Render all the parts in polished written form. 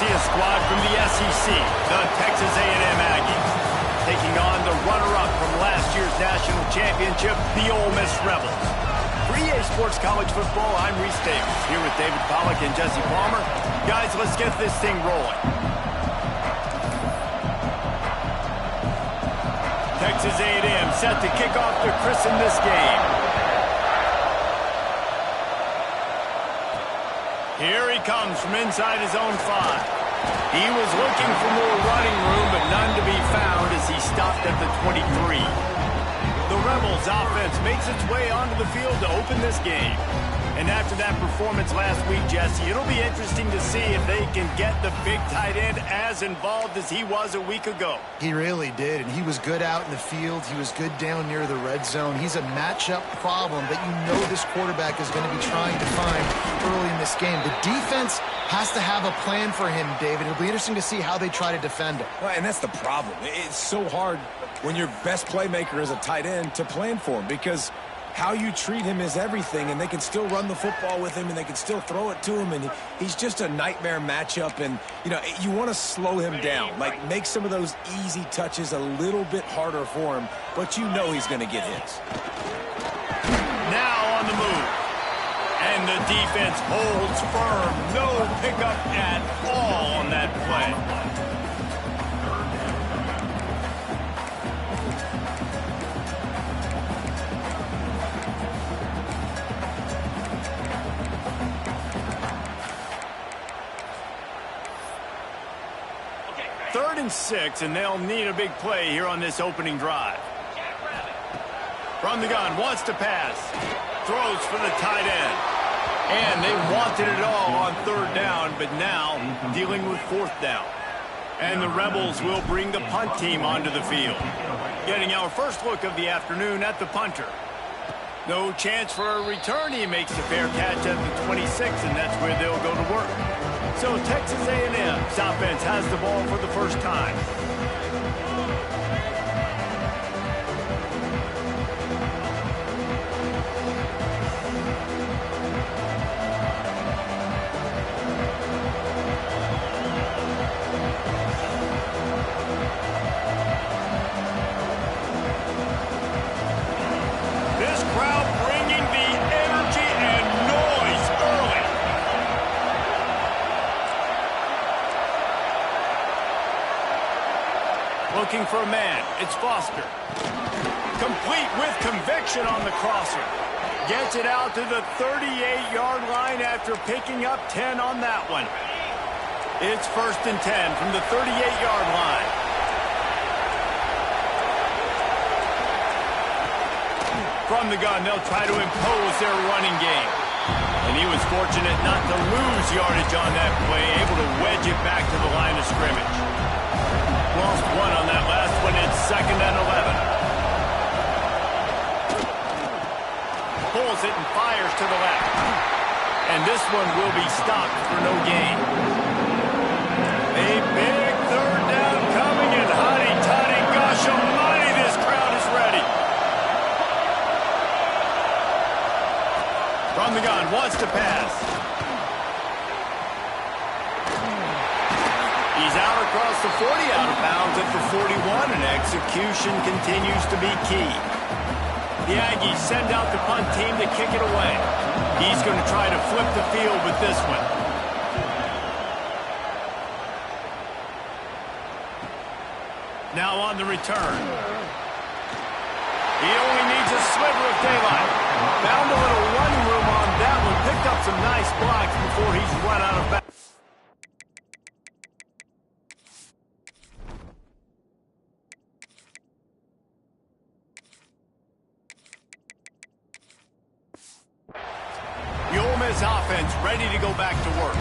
see a squad from the SEC, the Texas A&M Aggies, taking on the runner-up from last year's national championship, the Ole Miss Rebels. For EA Sports College Football, I'm Reese Davis, here with David Pollack and Jesse Palmer. Guys, let's get this thing rolling. Texas A&M set to kick off to christen this game. Here he comes from inside his own 5. He was looking for more running room, but none to be found as he stopped at the 23. The Rebels offense makes its way onto the field to open this game. And after that performance last week, Jesse, it'll be interesting to see if they can get the big tight end as involved as he was a week ago. He really did, and he was good out in the field. He was good down near the red zone. He's a matchup problem that you know this quarterback is going to be trying to find early in this game. The defense has to have a plan for him, David. It'll be interesting to see how they try to defend him. Well, and that's the problem. It's so hard when your best playmaker is a tight end to plan for him, because how you treat him is everything, and they can still run the football with him, and they can still throw it to him, and he's just a nightmare matchup. And, you know, you want to slow him down, like make some of those easy touches a little bit harder for him, but you know he's going to get hits. Now on the move. And the defense holds firm. No pickup at all on that play. Third and 6, and they'll need a big play here on this opening drive. From the gun, wants to pass. Throws for the tight end. And they wanted it all on 3rd down, but now dealing with 4th down. And the Rebels will bring the punt team onto the field. Getting our first look of the afternoon at the punter. No chance for a return. He makes the fair catch at the 26, and that's where they'll go to work. So Texas A&M's offense has the ball for the first time. This crowd bringing the energy and noise early. Looking for a man. It's Foster. Complete with conviction on the crosser. Gets it out to the 38-yard line after picking up 10 on that one. It's 1st and 10 from the 38-yard line. From the gun, they'll try to impose their running game. And he was fortunate not to lose yardage on that play, able to wedge it back to the line of scrimmage. Lost 1 on that last one. It's 2nd and 11. Pulls it and fires to the left. And this one will be stopped for no gain. A big 3rd down coming, and hotty-toddy, gosh almighty, this crowd is ready. From the gun, wants to pass. He's out across the 40, out of bounds at the 41, and execution continues to be key. The Aggies send out the punt team to kick it away. He's going to try to flip the field with this one. Now on the return. He only needs a sliver of daylight. Found a little running room on that one. Picked up some nice blocks before he's run out of bounds. The Ole Miss offense ready to go back to work.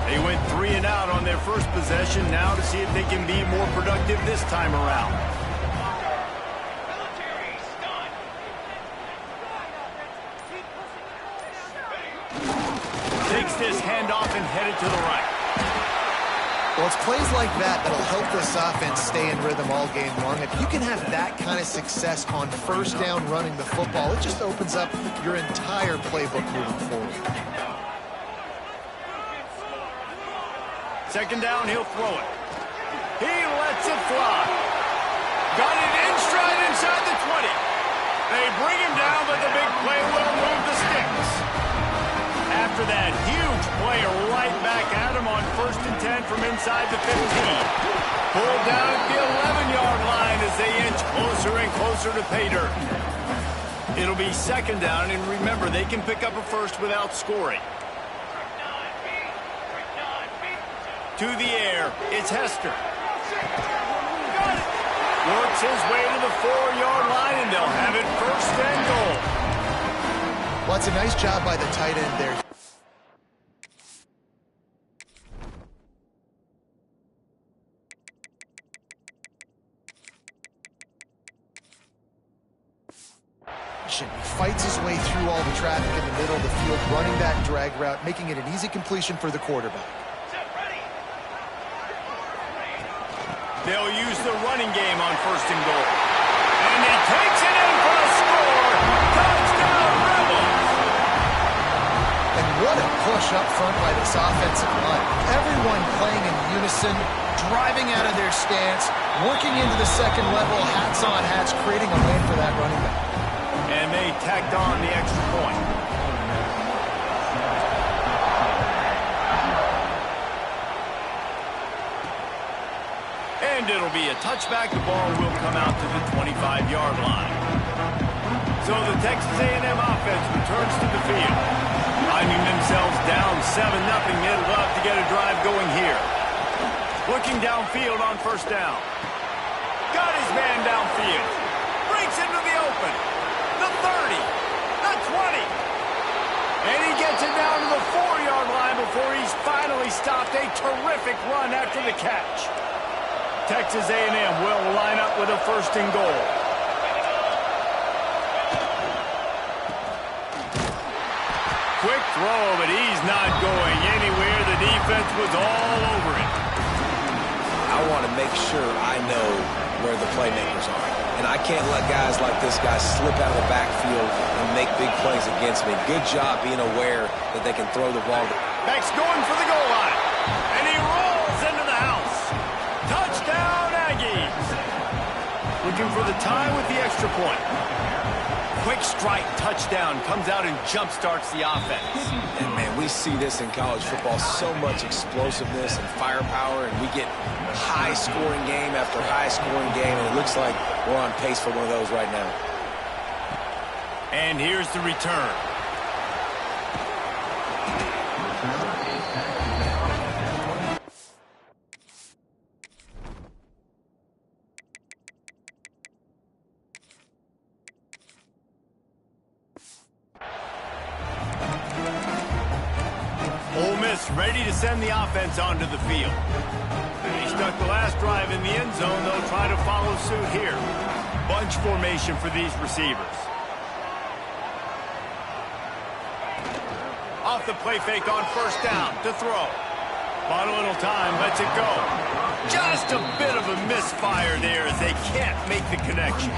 They went 3 and out on their first possession, now to see if they can be more productive this time around. Takes this handoff and headed to the right. Well, it's plays like that that'll help this offense stay in rhythm all game long. If you can have that kind of success on 1st down running the football, it just opens up your entire playbook moving forward. Second down, he'll throw it. He lets it fly. Got it in stride inside the 20. They bring him down, but the big play will move the sticks. After that huge play, right back at him on 1st and 10 from inside the 15. Pulled down at the 11-yard line as they inch closer and closer to pay dirt. It'll be second down, and remember, they can pick up a first without scoring. To the air, it's Hester. Works his way to the 4-yard line, and they'll have it 1st and goal. Well, it's a nice job by the tight end there. He fights his way through all the traffic in the middle of the field, running that drag route, making it an easy completion for the quarterback. They'll use the running game on 1st and goal. And he takes it in for a score. Touchdown, Rebels! And what a push up front by this offensive line. Everyone playing in unison, driving out of their stance, working into the second level, hats on hats, creating a lane for that running back. And they tacked on the extra point. And it'll be a touchback. The ball will come out to the 25-yard line. So the Texas A&M offense returns to the field. Finding themselves down 7-0, they'd love to get a drive going here. Looking downfield on 1st down. Got his man downfield. Breaks into the open. The 30. The 20. And he gets it down to the 4-yard line before he's finally stopped. A terrific run after the catch. Texas A&M will line up with a 1st and goal. Quick throw, but he's not going anywhere. The defense was all over it. I want to make sure I know where the playmakers are. And I can't let guys like this guy slip out of the backfield and make big plays against me. Good job being aware that they can throw the ball. Beck's going for the goal line. And he rolls into the house. Touchdown, Aggies. Looking for the tie with the extra point. Quick strike touchdown comes out and jump-starts the offense. And, man, we see this in college football, so much explosiveness and firepower, and we get high-scoring game after high-scoring game, and it looks like we're on pace for one of those right now. And here's the return. Ole Miss ready to send the offense onto the field. They stuck the last drive in the end zone. They'll try to follow suit here. Bunch formation for these receivers. Off the play fake on 1st down to throw. Bought a little time, lets it go. Just a bit of a misfire there as they can't make the connection.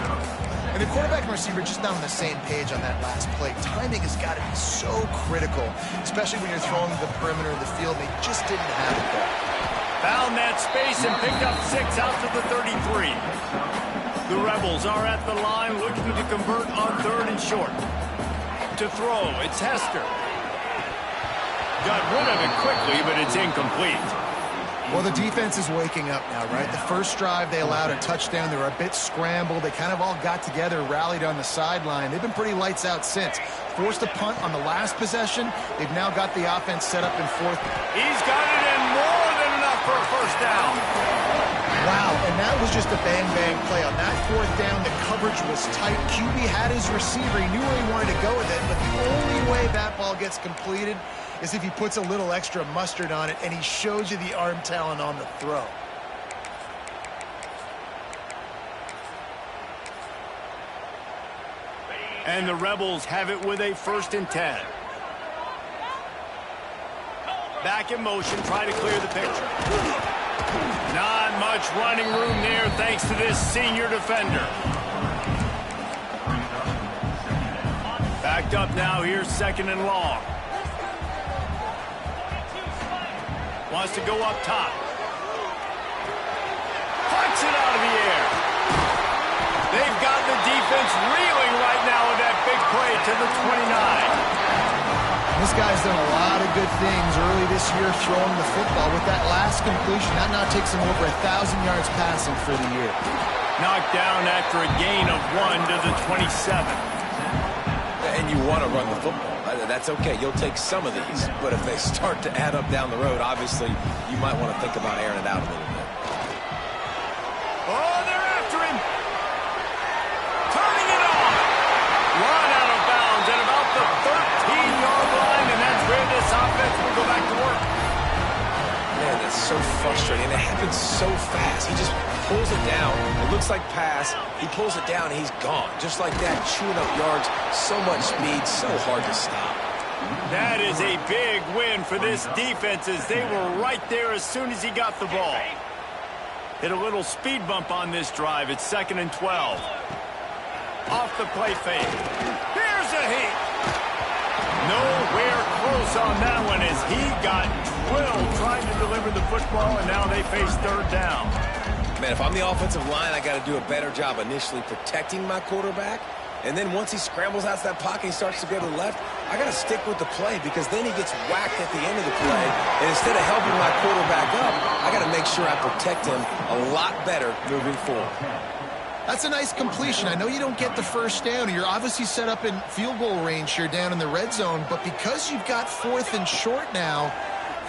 And the quarterback and receiver just not on the same page on that last play. Timing has got to be so critical, especially when you're throwing the perimeter of the field. They just didn't have it there. Found that space and picked up 6 out to the 33. The Rebels are at the line looking to convert on 3rd and short. To throw, it's Hester. Got rid of it quickly, but it's incomplete. Well, the defense is waking up now, right? The first drive, they allowed a touchdown. They were a bit scrambled. They kind of all got together, rallied on the sideline. They've been pretty lights out since. Forced a punt on the last possession. They've now got the offense set up in 4th. He's got it in more than enough for a 1st down. Wow, and that was just a bang-bang play. On that 4th down, the coverage was tight. QB had his receiver. He knew where he wanted to go with it, but the only way that ball gets completed is if he puts a little extra mustard on it, and he shows you the arm talent on the throw. And the Rebels have it with a 1st and 10. Back in motion, try to clear the picture. Not much running room there thanks to this senior defender. Backed up now, here's 2nd and long. Wants to go up top. Flicks it out of the air. They've got the defense reeling right now with that big play to the 29. This guy's done a lot of good things early this year throwing the football. With that last completion, that now takes him over 1,000 yards passing for the year. Knocked down after a gain of 1 to the 27. And you want to run the football. That's okay. You'll take some of these. But if they start to add up down the road, obviously, you might want to think about airing it out a little bit. Oh, they're after him. Turning it on. Run out of bounds at about the 13-yard line, and that's where this offense will go back to work. Man, that's so frustrating. It happens so fast. He just pulls it down. It looks like pass. He pulls it down, and he's gone. Just like that, chewing up yards. So much speed, so hard to stop. That is a big win for this defense as they were right there as soon as he got the ball. Hit a little speed bump on this drive. It's 2nd and 12. Off the play fake. Here's a hit. Nowhere close on that one as he got drilled trying to deliver the football, and now they face 3rd down. Man, if I'm the offensive line, I got to do a better job initially protecting my quarterback. And then once he scrambles out of that pocket, he starts to go to the left, I got to stick with the play because then he gets whacked at the end of the play. And instead of helping my quarterback up, I got to make sure I protect him a lot better moving forward. That's a nice completion. I know you don't get the first down. You're obviously set up in field goal range here down in the red zone. But because you've got 4th and short now,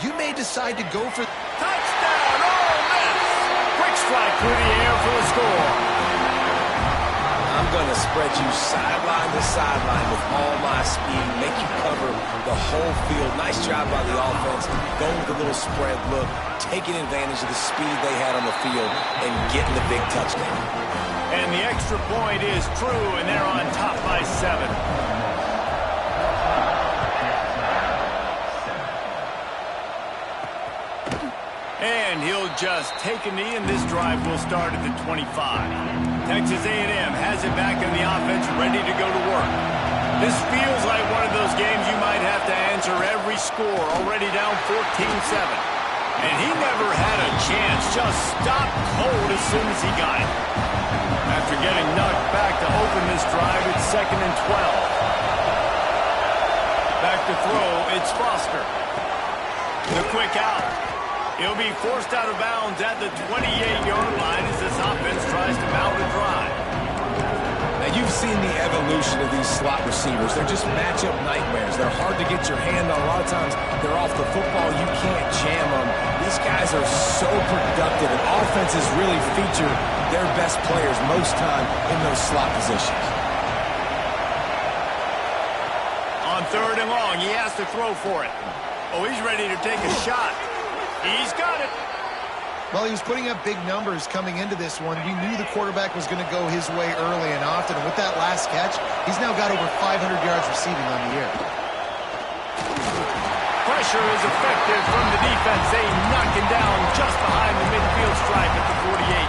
you may decide to go for... Touchdown! Ole Miss! Quick strike through the air for the score. I'm going to spread you sideline to sideline with all my speed, make you cover the whole field. Nice job by the offense, going with a little spread look, taking advantage of the speed they had on the field, and getting the big touchdown. And the extra point is true, and they're on top by 7. And he'll just take a knee, and this drive will start at the 25. Texas A&M has it back in the offense, ready to go to work. This feels like one of those games you might have to answer every score, already down 14-7. And he never had a chance, just stopped cold as soon as he got it. After getting knocked back to open this drive, it's 2nd and 12. Back to throw, it's Foster. The quick out. He'll be forced out of bounds at the 28-yard line as this offense tries to mount a drive. Now, you've seen the evolution of these slot receivers. They're just matchup nightmares. They're hard to get your hand on. A lot of times, they're off the football. You can't jam them. These guys are so productive, and offenses really feature their best players most time in those slot positions. On 3rd and long, he has to throw for it. Oh, he's ready to take a shot. He's got it. Well, he was putting up big numbers coming into this one. We knew the quarterback was going to go his way early and often. And with that last catch, he's now got over 500 yards receiving on the year. Pressure is effective from the defense. They knock him down just behind the midfield stripe at the 48.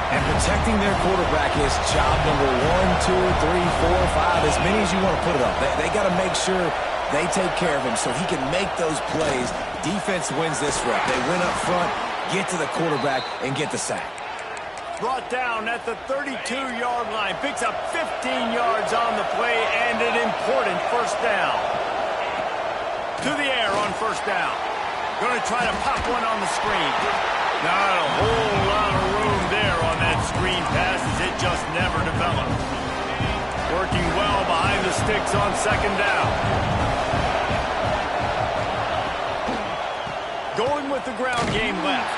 And protecting their quarterback is job number 1, 2, 3, 4, 5, as many as you want to put it up. They got to make sure they take care of him so he can make those plays. Defense wins this rep. They win up front, get to the quarterback, and get the sack. Brought down at the 32-yard line. Picks up 15 yards on the play and an important first down. To the air on first down. Going to try to pop one on the screen. Not a whole lot of room there on that screen pass as it just never developed. Working well behind the sticks on 2nd down. Going with the ground game left.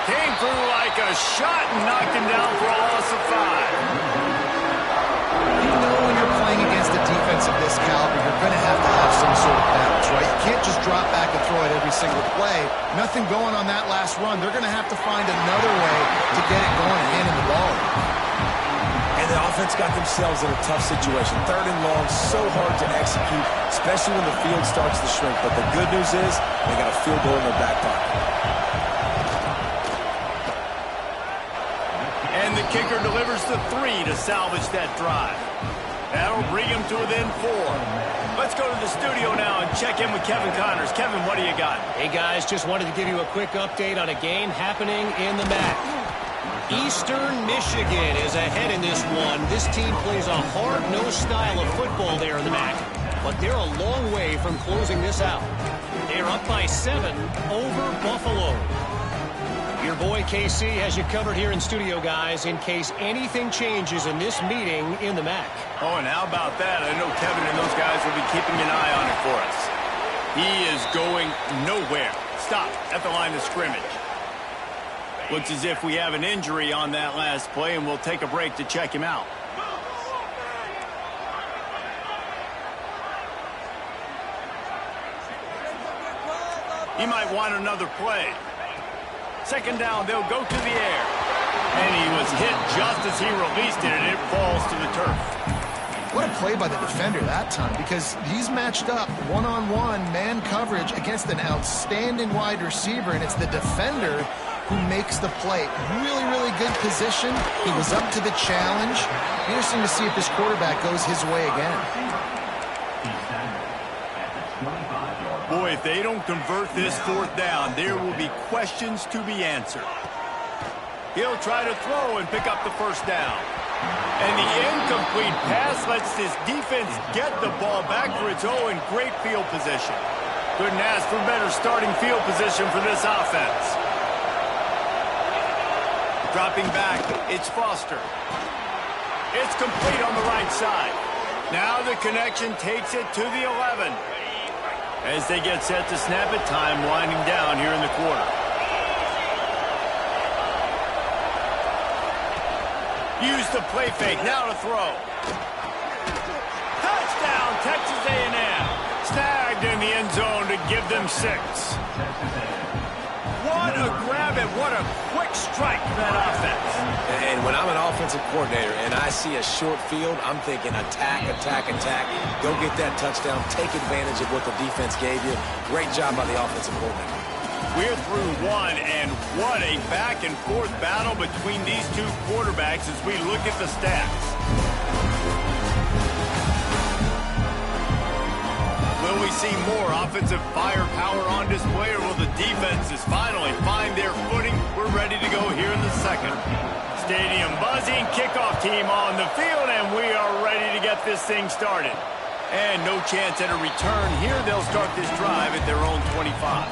Came through like a shot and knocked him down for a loss of 5. You know when you're playing against a defense of this caliber, you're going to have some sort of balance, right? You can't just drop back and throw it every single play. Nothing going on that last run. They're going to have to find another way to get it going and handing the ball. And the offense got themselves in a tough situation. 3rd and long, so hard to execute, especially when the field starts to shrink. But the good news is they got a field goal in their back pocket. And the kicker delivers the 3 to salvage that drive. That'll bring him to within 4. Let's go to the studio now and check in with Kevin Connors. Kevin, what do you got? Hey, guys, just wanted to give you a quick update on a game happening in the MAC. Eastern Michigan is ahead in this one. This team plays a hard-nosed style of football there in the MAC, but they're a long way from closing this out. They're up by 7 over Buffalo. Your boy KC has you covered here in studio, guys, in case anything changes in this meeting in the MAC. Oh, and how about that? I know Kevin and those guys will be keeping an eye on it for us. He is going nowhere. Stop at the line of scrimmage. Looks as if we have an injury on that last play, and we'll take a break to check him out. He might want another play. Second down, they'll go to the air. And he was hit just as he released it, and it falls to the turf. What a play by the defender that time, because he's matched up one-on-one man coverage against an outstanding wide receiver, and it's the defender who makes the play. Really, really good position. He was up to the challenge. Interesting to see if this quarterback goes his way again. Boy, if they don't convert this fourth down, there will be questions to be answered. He'll try to throw and pick up the first down. And the incomplete pass lets this defense get the ball back for its own. Great field position. Couldn't ask for better starting field position for this offense. Dropping back, it's Foster. It's complete on the right side. Now the connection takes it to the 11. As they get set to snap it, time winding down here in the quarter. Use the play fake, now to throw. Touchdown, Texas A&M. Snagged in the end zone to give them 6. What a grab and what a quick strike for that offense. And when I'm an offensive coordinator and I see a short field, I'm thinking attack, attack, attack. Go get that touchdown. Take advantage of what the defense gave you. Great job by the offensive coordinator. We're through one, and what a back-and-forth battle between these two quarterbacks as we look at the stats. Will we see more offensive firepower on display, or will the defenses finally find their footing? We're ready to go here in the second. Stadium buzzing, kickoff team on the field, and we are ready to get this thing started. And no chance at a return here. They'll start this drive at their own 25.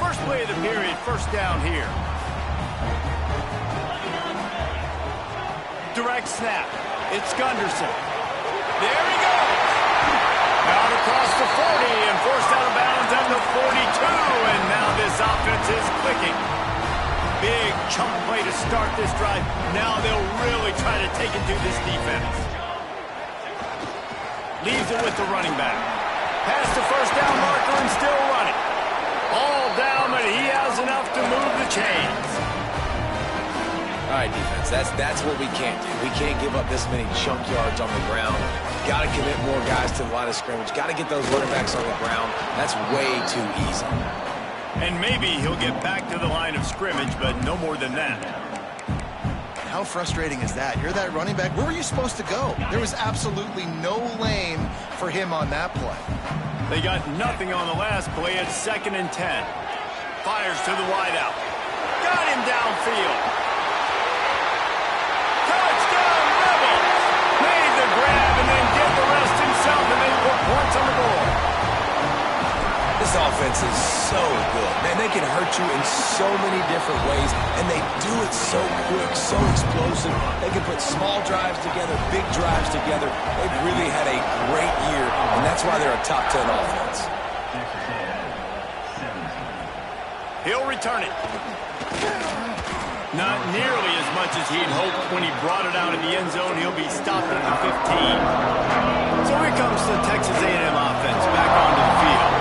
First play of the period, first down here. Direct snap. It's Gunderson. There he goes. Out across the 40 and forced out of bounds at the 42. And now this offense is clicking. Big chunk play to start this drive. Now they'll really try to take it to this defense. Leaves it with the running back. Past the first down marker and still running. All down, but he has enough to move the chains. All right, defense, that's what we can't do. We can't give up this many chunk yards on the ground. Got to commit more guys to the line of scrimmage. Got to get those running backs on the ground. That's way too easy. And maybe he'll get back to the line of scrimmage, but no more than that. How frustrating is that? You're that running back. Where were you supposed to go? There was absolutely no lane for him on that play. They got nothing on the last play. It's 2nd and 10. Fires to the wideout. Got him downfield. Touchdown, Rebels! Made the grab and then did the rest himself, and they put points on the board. This offense is so good. Man, they can hurt you in so many different ways, and they do it so quick, so explosive. They can put small drives together, big drives together. They've really had a great year, and that's why they're a top 10 offense. He'll return it. Not nearly as much as he'd hoped when he brought it out of the end zone. He'll be stopped at the 15. So here comes the Texas A&M offense back onto the field.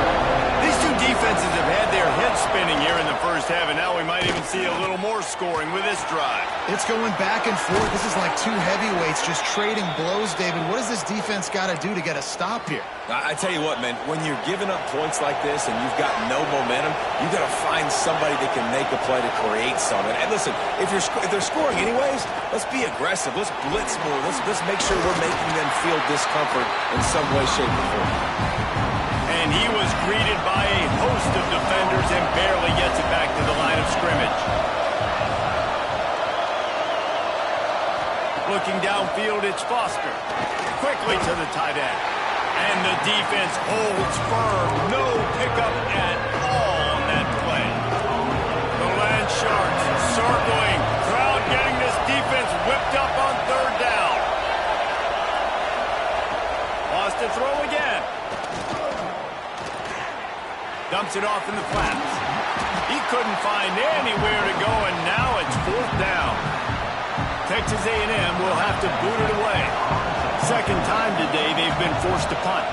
These two defenses have had their heads inning here in the first half, and now we might even see a little more scoring with this drive. It's going back and forth. This is like two heavyweights just trading blows, David. What does this defense got to do to get a stop here? I tell you what, man, when you're giving up points like this and you've got no momentum, you got to find somebody that can make a play to create something. And listen, if they're scoring anyways, let's be aggressive. Let's blitz more. Let's make sure we're making them feel discomfort in some way, shape, or form. And he was greeted by a host of defenders and barely gets it back to the line of scrimmage. Looking downfield, it's Foster. Quickly to the tight end. And the defense holds firm. No pickup at all on that play. The Land Sharks circling. Crowd getting this defense whipped up on third down. Lost to throw again. Dumps it off in the flats. He couldn't find anywhere to go, and now it's fourth down. Texas A&M will have to boot it away. Second time today they've been forced to punt.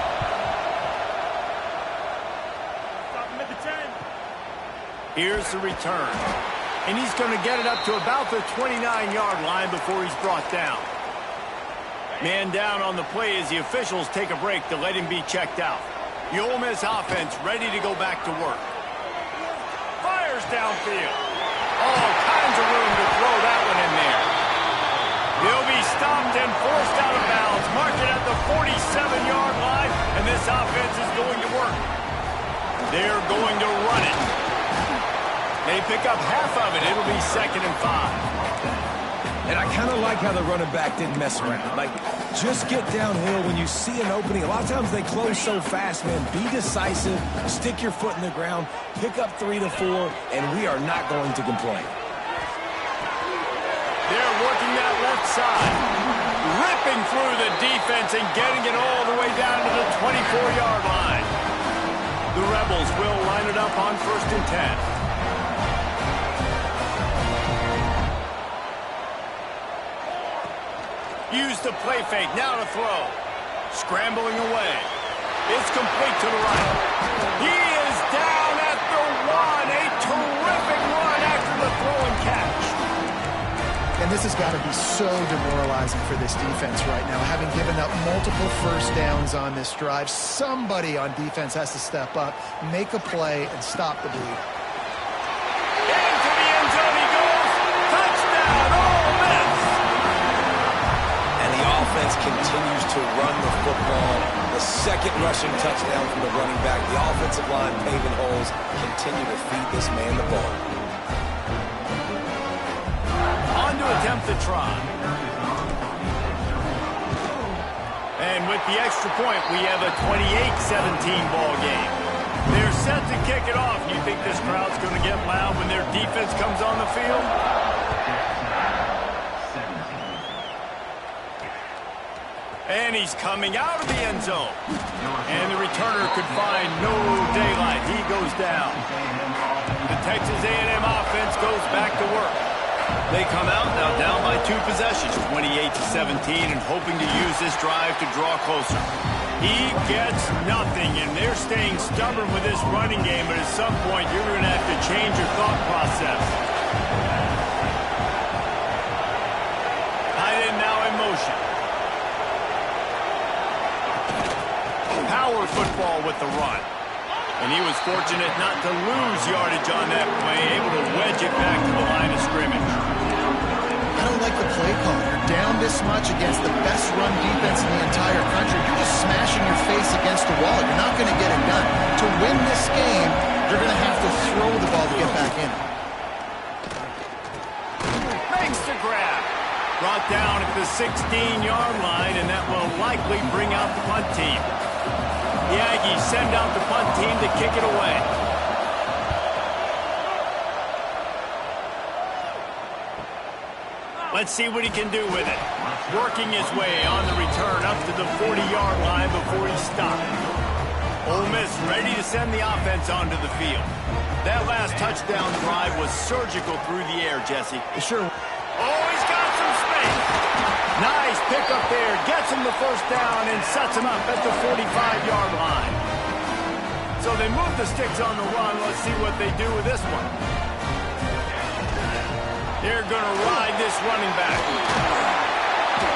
Here's the return. And he's going to get it up to about the 29-yard line before he's brought down. Man down on the play as the officials take a break to let him be checked out. The Ole Miss offense ready to go back to work. Fires downfield. All kinds of room to throw that one in there. He'll be stopped and forced out of bounds. Mark it at the 47-yard line, and this offense is going to work. They're going to run it. They pick up half of it. It'll be 2nd and 5. And I kind of like how the running back didn't mess around. Like, just get downhill when you see an opening. A lot of times they close so fast, man. Be decisive, stick your foot in the ground, pick up 3 to 4, and we are not going to complain. They're working that left side, ripping through the defense and getting it all the way down to the 24-yard line. The Rebels will line it up on 1st and 10. Use the play fake, now to throw. Scrambling away. It's complete to the right. He is down at the 1. A terrific run after the throw and catch. And this has got to be so demoralizing for this defense right now. Having given up multiple first downs on this drive, somebody on defense has to step up, make a play, and stop the bleed. Into the end zone he goes. Touchdown, Ole Miss. Offense continues to run the football. The second rushing touchdown from the running back. The offensive line paving holes. Continue to feed this man the ball. On to attempt the try. And with the extra point, we have a 28-17 ball game. They're set to kick it off. You think this crowd's going to get loud when their defense comes on the field? And he's coming out of the end zone. And the returner could find no daylight. He goes down. The Texas A&M offense goes back to work. They come out now down by 2 possessions, 28-17, and hoping to use this drive to draw closer. He gets nothing, and they're staying stubborn with this running game, but at some point you're going to have to change your thought process. Tight end now in motion. Power football with the run. And he was fortunate not to lose yardage on that play, able to wedge it back to the line of scrimmage. I don't like the play call. You're down this much against the best run defense in the entire country. You're just smashing your face against the wall. You're not going to get it done. To win this game, you're going to have to throw the ball to get back in. Makes the grab. Brought down at the 16-yard line, and that will likely bring out the punt team. The Aggies send out the punt team to kick it away. Let's see what he can do with it. Working his way on the return up to the 40-yard line before he stopped. Ole Miss ready to send the offense onto the field. That last touchdown drive was surgical through the air, Jesse. Sure. Oh, he's got some space. Nice pickup there. Gets him the first down and sets him up at the 45-yard line. So they move the sticks on the run. Let's see what they do with this one. They're going to ride this running back.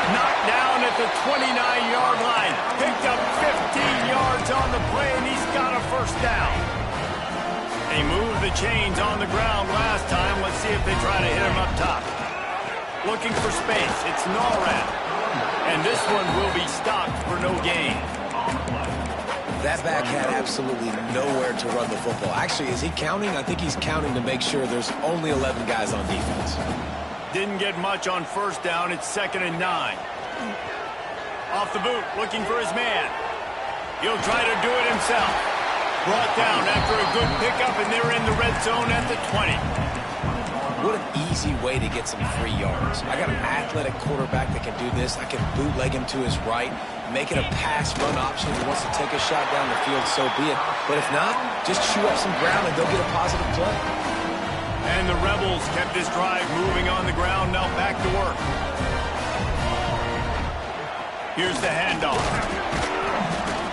Knocked down at the 29-yard line. Picked up 15 yards on the play, and he's got a first down. They moved the chains on the ground last time. Let's see if they try to hit him up top. Looking for space. It's Norrad. And this one will be stopped for no gain. That back had absolutely nowhere to run the football. Actually, is he counting? I think he's counting to make sure there's only 11 guys on defense. Didn't get much on first down. It's 2nd and 9. Off the boot, looking for his man. He'll try to do it himself. Brought down after a good pickup, and they're in the red zone at the 20. What an easy way to get some free yards. I got an athletic quarterback that can do this. I can bootleg him to his right, make it a pass-run option. If he wants to take a shot down the field, so be it. But if not, just chew up some ground and go get a positive play. And the Rebels kept this drive moving on the ground. Now back to work. Here's the handoff.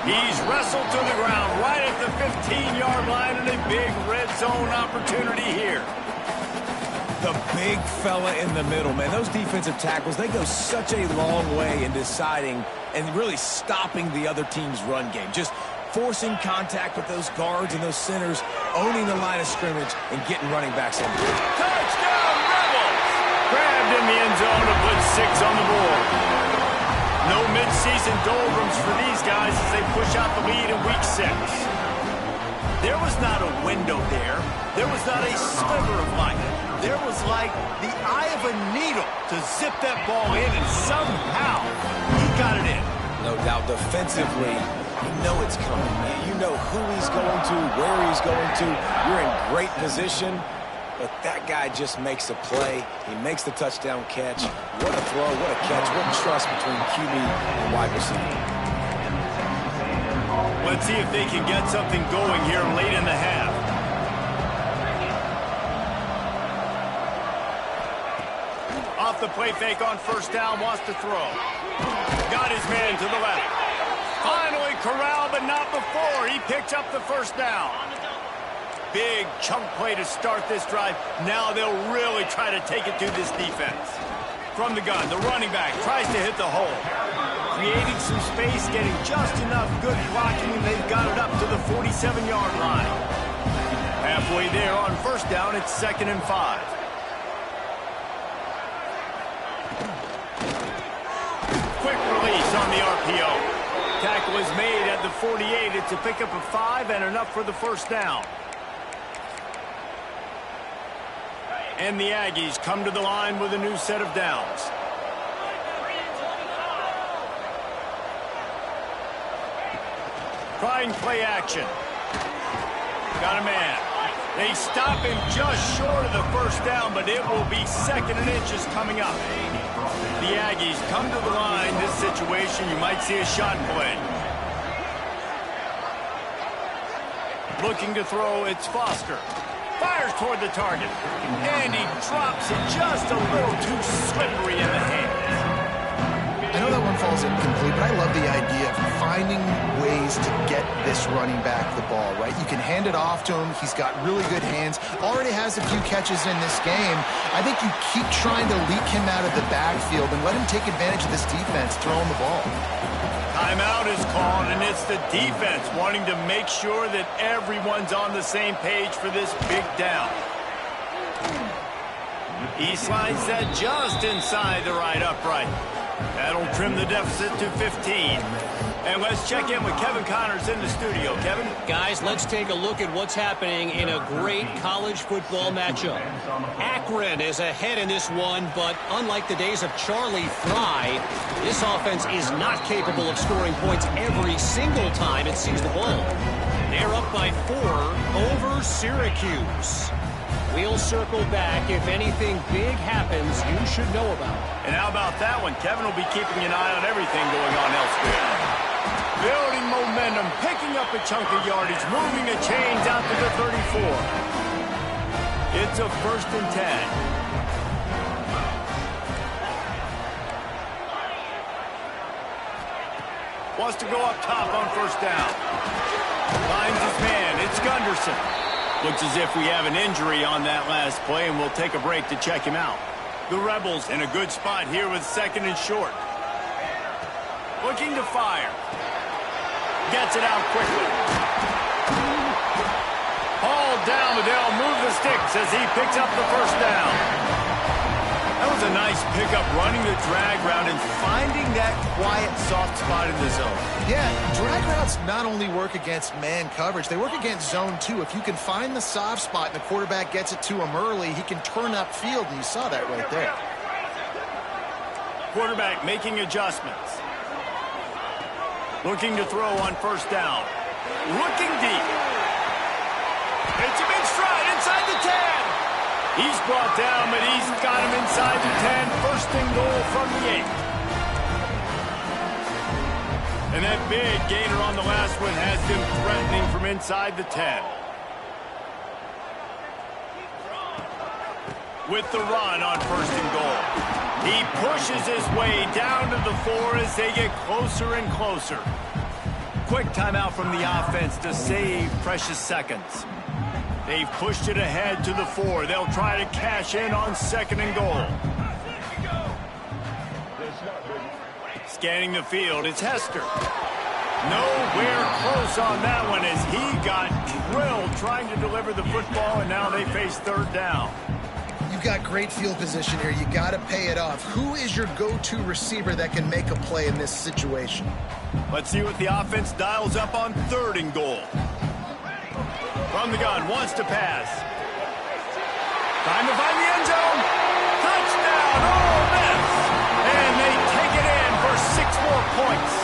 He's wrestled to the ground right at the 15-yard line, and a big red zone opportunity here. The big fella in the middle, man. Those defensive tackles, they go such a long way in deciding and really stopping the other team's run game. Just forcing contact with those guards and those centers, owning the line of scrimmage, and getting running backs in. Touchdown, Rebels! Grabbed in the end zone to put 6 on the board. No midseason doldrums for these guys as they push out the lead in week 6. There was not a window there. There was not a sliver of light. There was like the eye of a needle to zip that ball in, and somehow he got it in. No doubt defensively, you know it's coming. You know who he's going to, where he's going to. You're in great position, but that guy just makes a play. He makes the touchdown catch. What a throw, what a catch, what trust between QB and wide receiver. Let's see if they can get something going here late in the half. Off the play fake on first down, wants to throw. Got his man to the left. Finally corralled, but not before. He picked up the first down. Big chunk play to start this drive. Now they'll really try to take it to this defense. From the gun, the running back tries to hit the hole. Creating some space, getting just enough good blocking, and they've got it up to the 47-yard line. Halfway there on first down, it's 2nd and 5. Quick release on the RPO. Tackle is made at the 48. It's a pickup of 5 and enough for the first down. And the Aggies come to the line with a new set of downs. Trying play action. Got a man. They stop him just short of the first down, but it will be 2nd and inches coming up. The Aggies come to the line. This situation, you might see a shot play. Looking to throw, it's Foster. Fires toward the target. And he drops it just a little too slippery in the hands. I know that one falls incomplete, but I love the idea of finding ways to get this running back the ball, right? You can hand it off to him. He's got really good hands. Already has a few catches in this game. I think you keep trying to leak him out of the backfield and let him take advantage of this defense throwing the ball. Timeout is called, and it's the defense wanting to make sure that everyone's on the same page for this big down. He slides that just inside the right upright. That'll trim the deficit to 15. And let's check in with Kevin Connors in the studio. Kevin? Guys, let's take a look at what's happening in a great college football matchup. Akron is ahead in this one, but unlike the days of Charlie Fry, this offense is not capable of scoring points every single time it sees the ball. They're up by 4 over Syracuse. We'll circle back. If anything big happens, you should know about it. And how about that one? Kevin will be keeping an eye on everything going on elsewhere. Building momentum, picking up a chunk of yardage, moving the chains out to the 34. It's a 1st and 10. Wants to go up top on first down. Finds his man. It's Gunderson. Looks as if we have an injury on that last play, and we'll take a break to check him out. The Rebels in a good spot here with second and short. Looking to fire. Gets it out quickly. Hauled down, but they'll move the sticks as he picks up the first down. That was a nice pickup, running the drag route and finding that quiet, soft spot in the zone. Yeah, drag routes not only work against man coverage, they work against zone too. If you can find the soft spot and the quarterback gets it to him early, he can turn upfield, and you saw that right there. Quarterback making adjustments. Looking to throw on first down. Looking deep. It's him in stride inside the 10. He's brought down, but he's got him inside the 10. First and goal from the 8. And that big gainer on the last one has him threatening from inside the 10. With the run on first and goal. He pushes his way down to the 4 as they get closer and closer. Quick timeout from the offense to save precious seconds. They've pushed it ahead to the 4. They'll try to cash in on second and goal. Scanning the field, it's Hester. Nowhere close on that one as he got drilled trying to deliver the football, and now they face third down. You've got great field position here. You got to pay it off. Who is your go-to receiver that can make a play in this situation? Let's see what the offense dials up on third and goal. From the gun, wants to pass. Time to find the end zone. Touchdown, Ole Miss. And they take it in for 6 more points.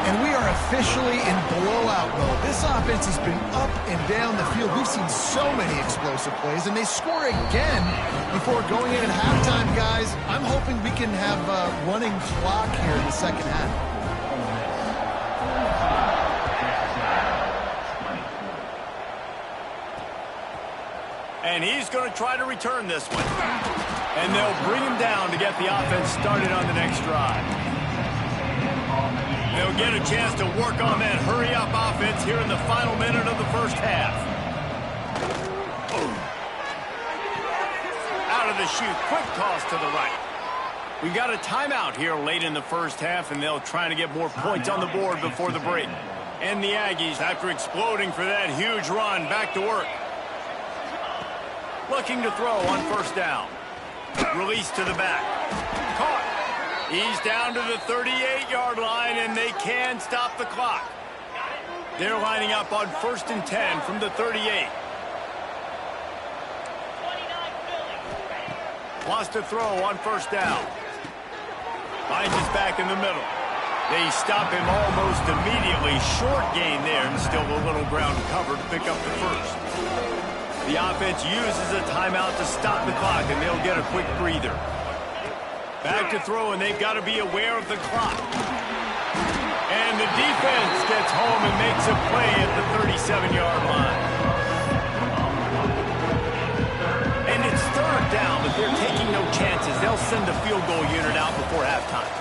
And we are officially in blowout mode. This offense has been up and down the field. We've seen so many explosive plays, and they score again before going in at halftime, guys. I'm hoping we can have a running clock here in the second half. And he's going to try to return this one. And they'll bring him down to get the offense started on the next drive. They'll get a chance to work on that hurry-up offense here in the final minute of the first half. Boom. Out of the chute, quick toss to the right. We got a timeout here late in the first half, and they'll try to get more points on the board before the break. And the Aggies, after exploding for that huge run, back to work. Looking to throw on first down. Release to the back. Caught. He's down to the 38-yard line, and they can stop the clock. They're lining up on first and 10 from the 38. Wants to throw on first down. Finds his back in the middle. They stop him almost immediately. Short gain there, and still a little ground cover to pick up the first. The offense uses a timeout to stop the clock, and they'll get a quick breather. Back to throw, and they've got to be aware of the clock. And the defense gets home and makes a play at the 37-yard line. And it's third down, but they're taking no chances. They'll send the field goal unit out before halftime.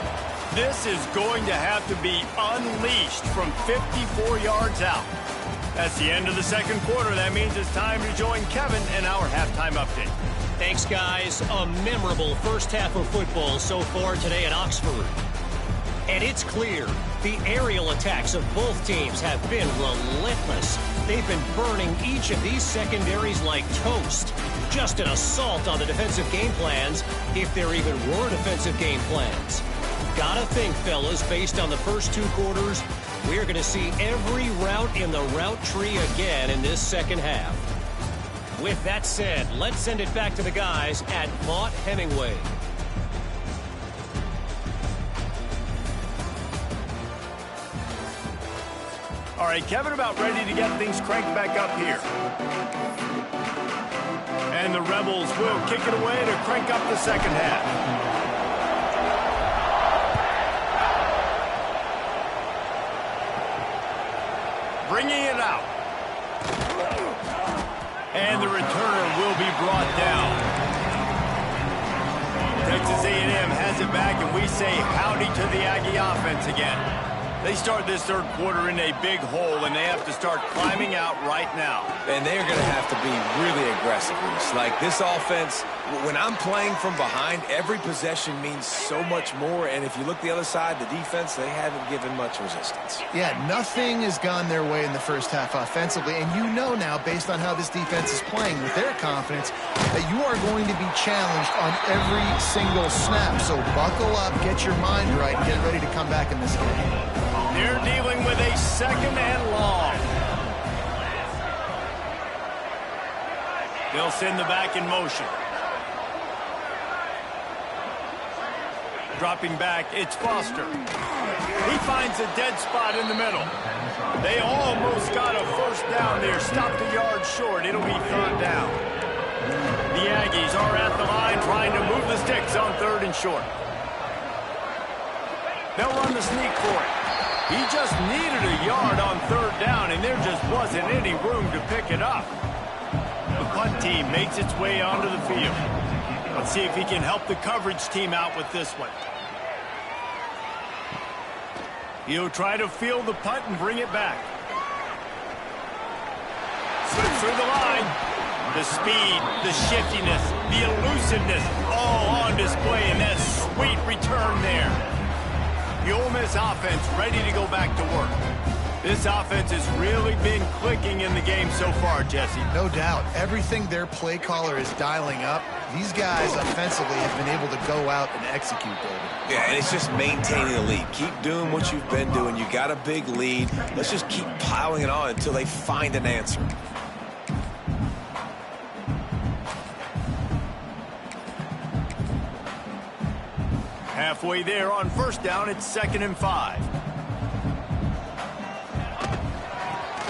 This is going to have to be unleashed from 54 yards out. That's the end of the second quarter. That means it's time to join Kevin in our halftime update. Thanks, guys. A memorable first half of football so far today at Oxford. And it's clear the aerial attacks of both teams have been relentless. They've been burning each of these secondaries like toast. Just an assault on the defensive game plans, if there even were defensive game plans. Gotta think, fellas, based on the first 2 quarters, we're going to see every route in the route tree again in this second half. With that said, let's send it back to the guys at Vaught Hemingway. All right, Kevin, about ready to get things cranked back up here. And the Rebels will kick it away to crank up the second half. Bringing it out. And the returner will be brought down. Texas A&M has it it back, and we say howdy to the Aggie offense again. They start this third quarter in a big hole, and they have to start climbing out right now. And they're going to have to be really aggressive. Like this offense, when I'm playing from behind, every possession means so much more. And if you look the other side, the defense, they haven't given much resistance. Yeah, nothing has gone their way in the first half offensively. And you know now, based on how this defense is playing with their confidence, that you are going to be challenged on every single snap. So buckle up, get your mind right, and get ready to come back in this game. They're dealing with a second and long. They'll send the back in motion. Dropping back, it's Foster. He finds a dead spot in the middle. They almost got a first down there. Stopped a yard short. It'll be third down. The Aggies are at the line trying to move the sticks on third and short. They'll run the sneak for it. He just needed a yard on third down, and there just wasn't any room to pick it up. The punt team makes its way onto the field. Let's see if he can help the coverage team out with this one. He'll try to field the punt and bring it back. Slips through the line. The speed, the shiftiness, the elusiveness, all on display, and that sweet return there. The Ole Miss offense ready to go back to work. This offense has really been clicking in the game so far, Jesse. No doubt. Everything their play caller is dialing up, these guys offensively have been able to go out and execute, David. Yeah, and it's just maintaining the lead. Keep doing what you've been doing. You got a big lead. Let's just keep piling it on until they find an answer. Halfway there on first down, it's 2nd and 5.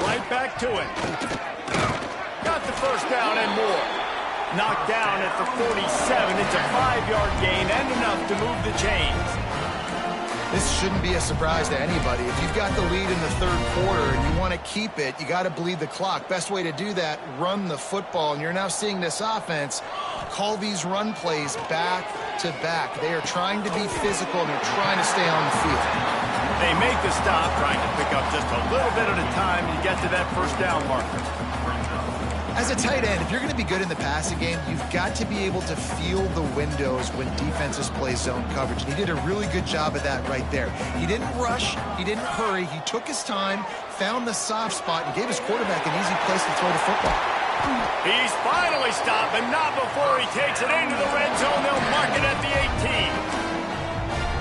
Right back to it. Got the first down and more. Knocked down at the 47. It's a 5-yard gain and enough to move the chains. This shouldn't be a surprise to anybody. If you've got the lead in the third quarter and you want to keep it, you got to bleed the clock. Best way to do that, run the football. And you're now seeing this offense call these run plays back to back. They are trying to be physical, and they're trying to stay on the field. They make the stop, trying to pick up just a little bit at a time to get to that first down marker. As a tight end, if you're going to be good in the passing game, you've got to be able to feel the windows when defenses play zone coverage. And he did a really good job of that right there. He didn't rush. He didn't hurry. He took his time, found the soft spot, and gave his quarterback an easy place to throw the football. He's finally stopped, but not before he takes it into the red zone. They'll mark it at the 18.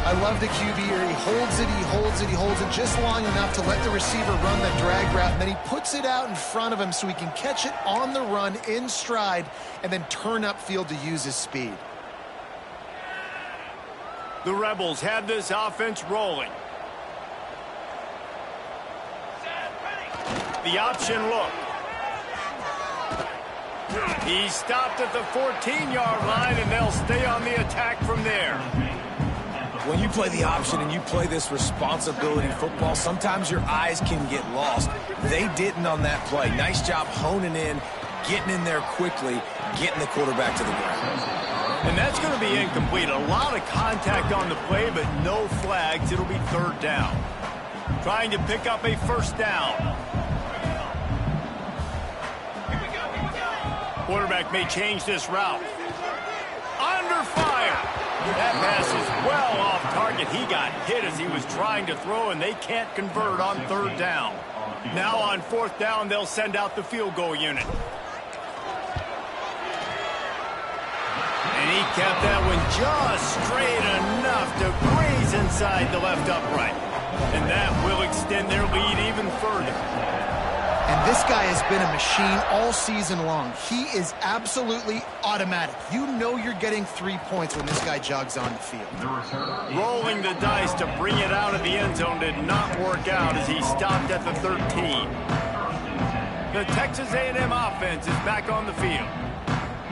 I love the QB here. He holds it, he holds it, he holds it just long enough to let the receiver run the drag route, and then he puts it out in front of him so he can catch it on the run in stride and then turn upfield to use his speed. The Rebels have this offense rolling. The option look. He stopped at the 14-yard line, and they'll stay on the attack from there. When you play the option and you play this responsibility football, sometimes your eyes can get lost. They didn't on that play. Nice job honing in, getting in there quickly, getting the quarterback to the ground. And that's going to be incomplete. A lot of contact on the play, but no flags. It'll be third down. Trying to pick up a first down. Quarterback may change this route. Under fire. That pass is well off target. He got hit as he was trying to throw, and they can't convert on third down. Now on fourth down, they'll send out the field goal unit. And he kept that one just straight enough to graze inside the left upright. And that will extend their lead even further. And this guy has been a machine all season long. He is absolutely automatic. You know you're getting 3 points when this guy jogs on the field. Rolling the dice to bring it out of the end zone did not work out as he stopped at the 13. The Texas A&M offense is back on the field.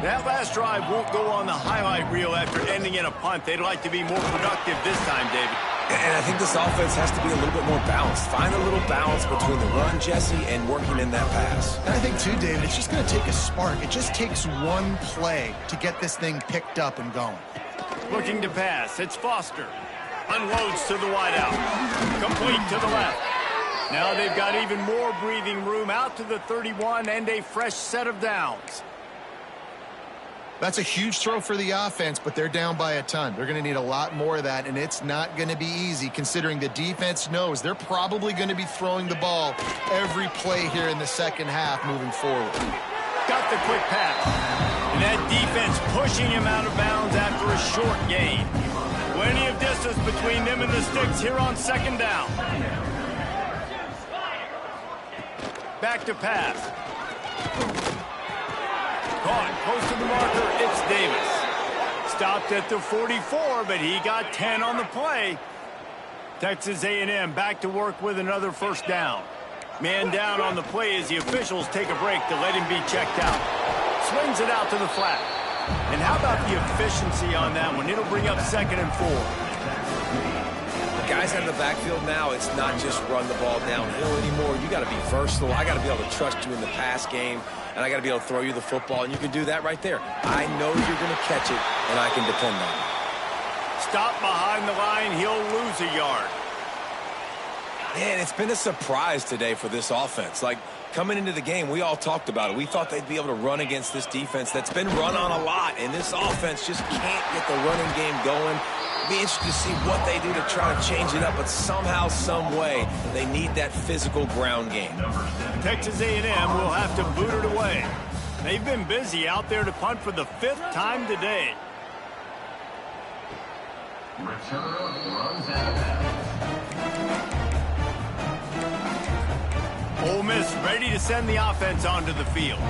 That last drive won't go on the highlight reel after ending in a punt. They'd like to be more productive this time, David. And I think this offense has to be a little bit more balanced. Find a little balance between the run, Jesse, and working in that pass. And I think, too, David, it's just going to take a spark. It just takes one play to get this thing picked up and going. Looking to pass. It's Foster. Unloads to the wideout. Complete to the left. Now they've got even more breathing room out to the 31 and a fresh set of downs. That's a huge throw for the offense, but they're down by a ton. They're going to need a lot more of that, and it's not going to be easy considering the defense knows they're probably going to be throwing the ball every play here in the second half moving forward. Got the quick pass. And that defense pushing him out of bounds after a short gain. Plenty of distance between them and the sticks here on second down. Back to pass. Caught close to the marker. It's Davis. Stopped at the 44, but he got 10 on the play. Texas A&M back to work with another first down. Man down on the play as the officials take a break to let him be checked out. Swings it out to the flat. And how about the efficiency on that one? It'll bring up 2nd and 4. Guys in the backfield now, it's not just run the ball downhill anymore. You got to be versatile. I got to be able to trust you in the pass game, and I got to be able to throw you the football, and you can do that right there. I know you're going to catch it, and I can depend on it. Stop behind the line. He'll lose a yard. Man, it's been a surprise today for this offense. Like, coming into the game, we all talked about it. We thought they'd be able to run against this defense that's been run on a lot, and this offense just can't get the running game going. Be interested to see what they do to try to change it up, but somehow, some way, they need that physical ground game. Texas A&M will have to boot it away. They've been busy out there to punt for the 5th time today. Ole Miss ready to send the offense onto the field.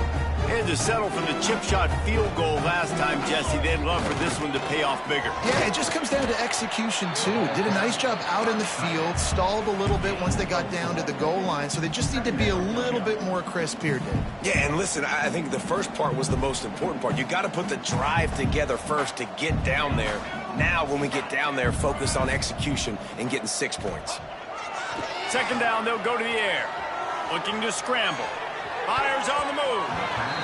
They had to settle for the chip shot field goal last time, Jesse. They'd love for this one to pay off bigger. Yeah, it just comes down to execution, too. Did a nice job out in the field, stalled a little bit once they got down to the goal line, so they just need to be a little bit more crisp here, Dave. Yeah, and listen, I think the first part was the most important part. You got to put the drive together first to get down there. Now, when we get down there, focus on execution and getting 6 points. 2nd down, they'll go to the air. Looking to scramble. Fires on the move.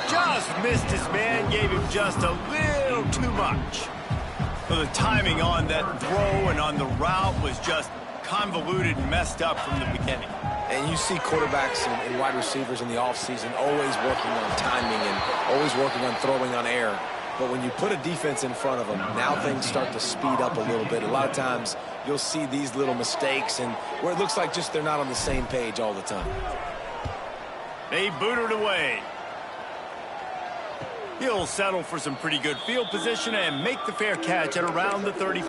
Just missed his man, gave him just a little too much. So the timing on that throw and on the route was just convoluted and messed up from the beginning. And you see quarterbacks and wide receivers in the offseason always working on timing and always working on throwing on air. But when you put a defense in front of them, now things start to speed up a little bit. A lot of times you'll see these little mistakes and where it looks like just they're not on the same page all the time. They boot it away. He'll settle for some pretty good field position and make the fair catch at around the 30.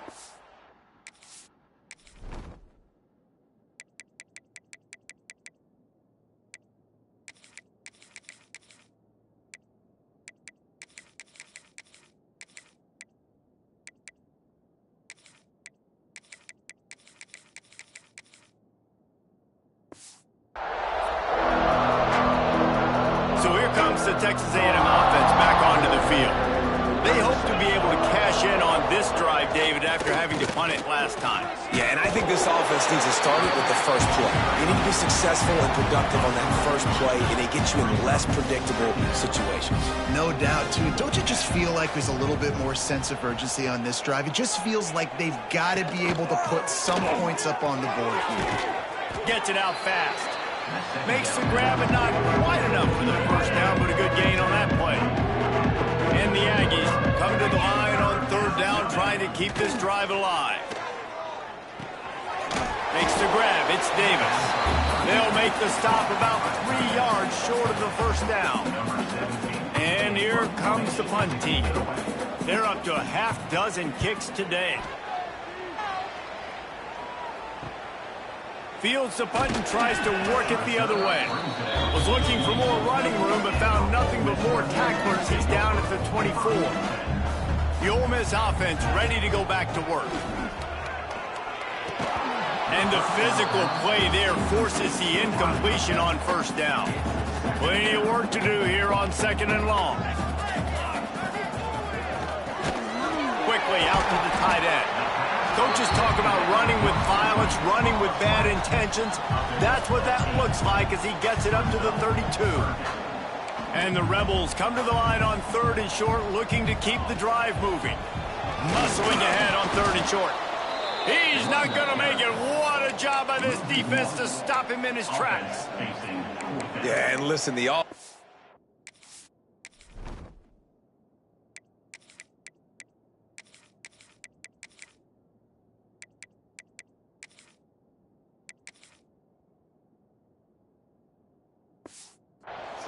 The Texas A&M offense back onto the field. They hope to be able to cash in on this drive, David, after having to punt it last time. Yeah, and I think this offense needs to start it with the first play. You need to be successful and productive on that first play, and it gets you in less predictable situations. No doubt, too. Don't you just feel like there's a little bit more sense of urgency on this drive? It just feels like they've got to be able to put some points up on the board here. Gets it out fast. Makes the grab, but not quite enough for the first down, but a good gain on that play. And the Aggies come to the line on 3rd down, trying to keep this drive alive. Makes the grab. It's Davis. They'll make the stop about 3 yards short of the first down. And here comes the punt team. They're up to a half-dozen kicks today. Fields the punt and tries to work it the other way. Was looking for more running room, but found nothing but more tacklers. He's down at the 24. The Ole Miss offense ready to go back to work. And the physical play there forces the incompletion on first down. Plenty of work to do here on 2nd and long. Quickly out to the tight end. Coaches talk about running with violence, running with bad intentions. That's what that looks like as he gets it up to the 32. And the Rebels come to the line on 3rd and short, looking to keep the drive moving. Muscling ahead on 3rd and short. He's not going to make it. What a job by this defense to stop him in his tracks. Yeah, and listen, the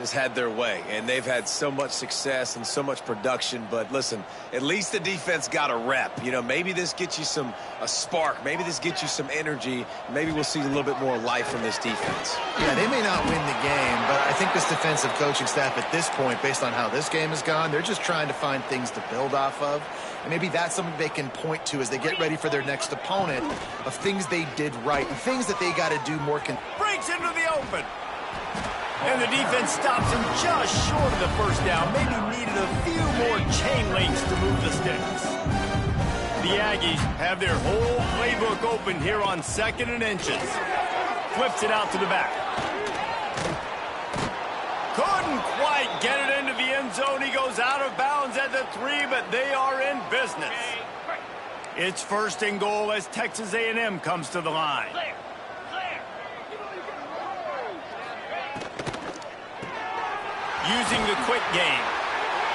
has had their way, and they've had so much success and so much production. But listen, at least the defense got a rep. You know, maybe this gets you a spark. Maybe this gets you some energy. Maybe we'll see a little bit more life from this defense. Yeah, they may not win the game, but I think this defensive coaching staff at this point, based on how this game has gone, they're just trying to find things to build off of. And maybe that's something they can point to as they get ready for their next opponent, of things they did right and things that they got to do more. Breaks into the open. And the defense stops him just short of the first down. Maybe needed a few more chain links to move the sticks. The Aggies have their whole playbook open here on 2nd and inches. Flips it out to the back. Couldn't quite get it into the end zone. He goes out of bounds at the 3, but they are in business. It's 1st and goal as Texas A&M comes to the line. Using the quick game.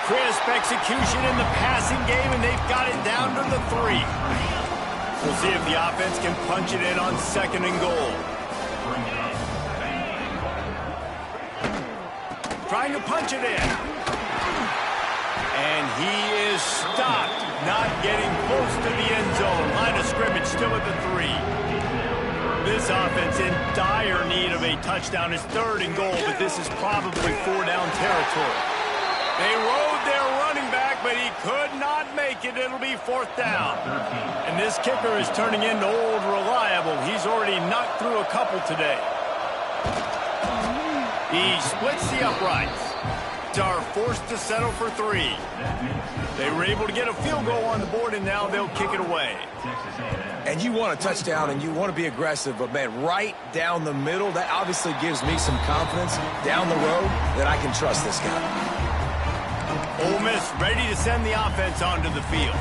Crisp execution in the passing game, and they've got it down to the 3. We'll see if the offense can punch it in on 2nd and goal. Trying to punch it in. And he is stopped, not getting close to the end zone. Line of scrimmage still at the 3. This offense in dire need of a touchdown. Is 3rd and goal, but this is probably 4-down territory. They rode their running back, but he could not make it. It'll be 4th down. And this kicker is turning into old reliable. He's already knocked through a couple today. He splits the uprights. Are forced to settle for 3. They were able to get a field goal on the board, and now they'll kick it away. And you want a touchdown, and you want to be aggressive, but, man, right down the middle, that obviously gives me some confidence down the road that I can trust this guy. Ole Miss ready to send the offense onto the field.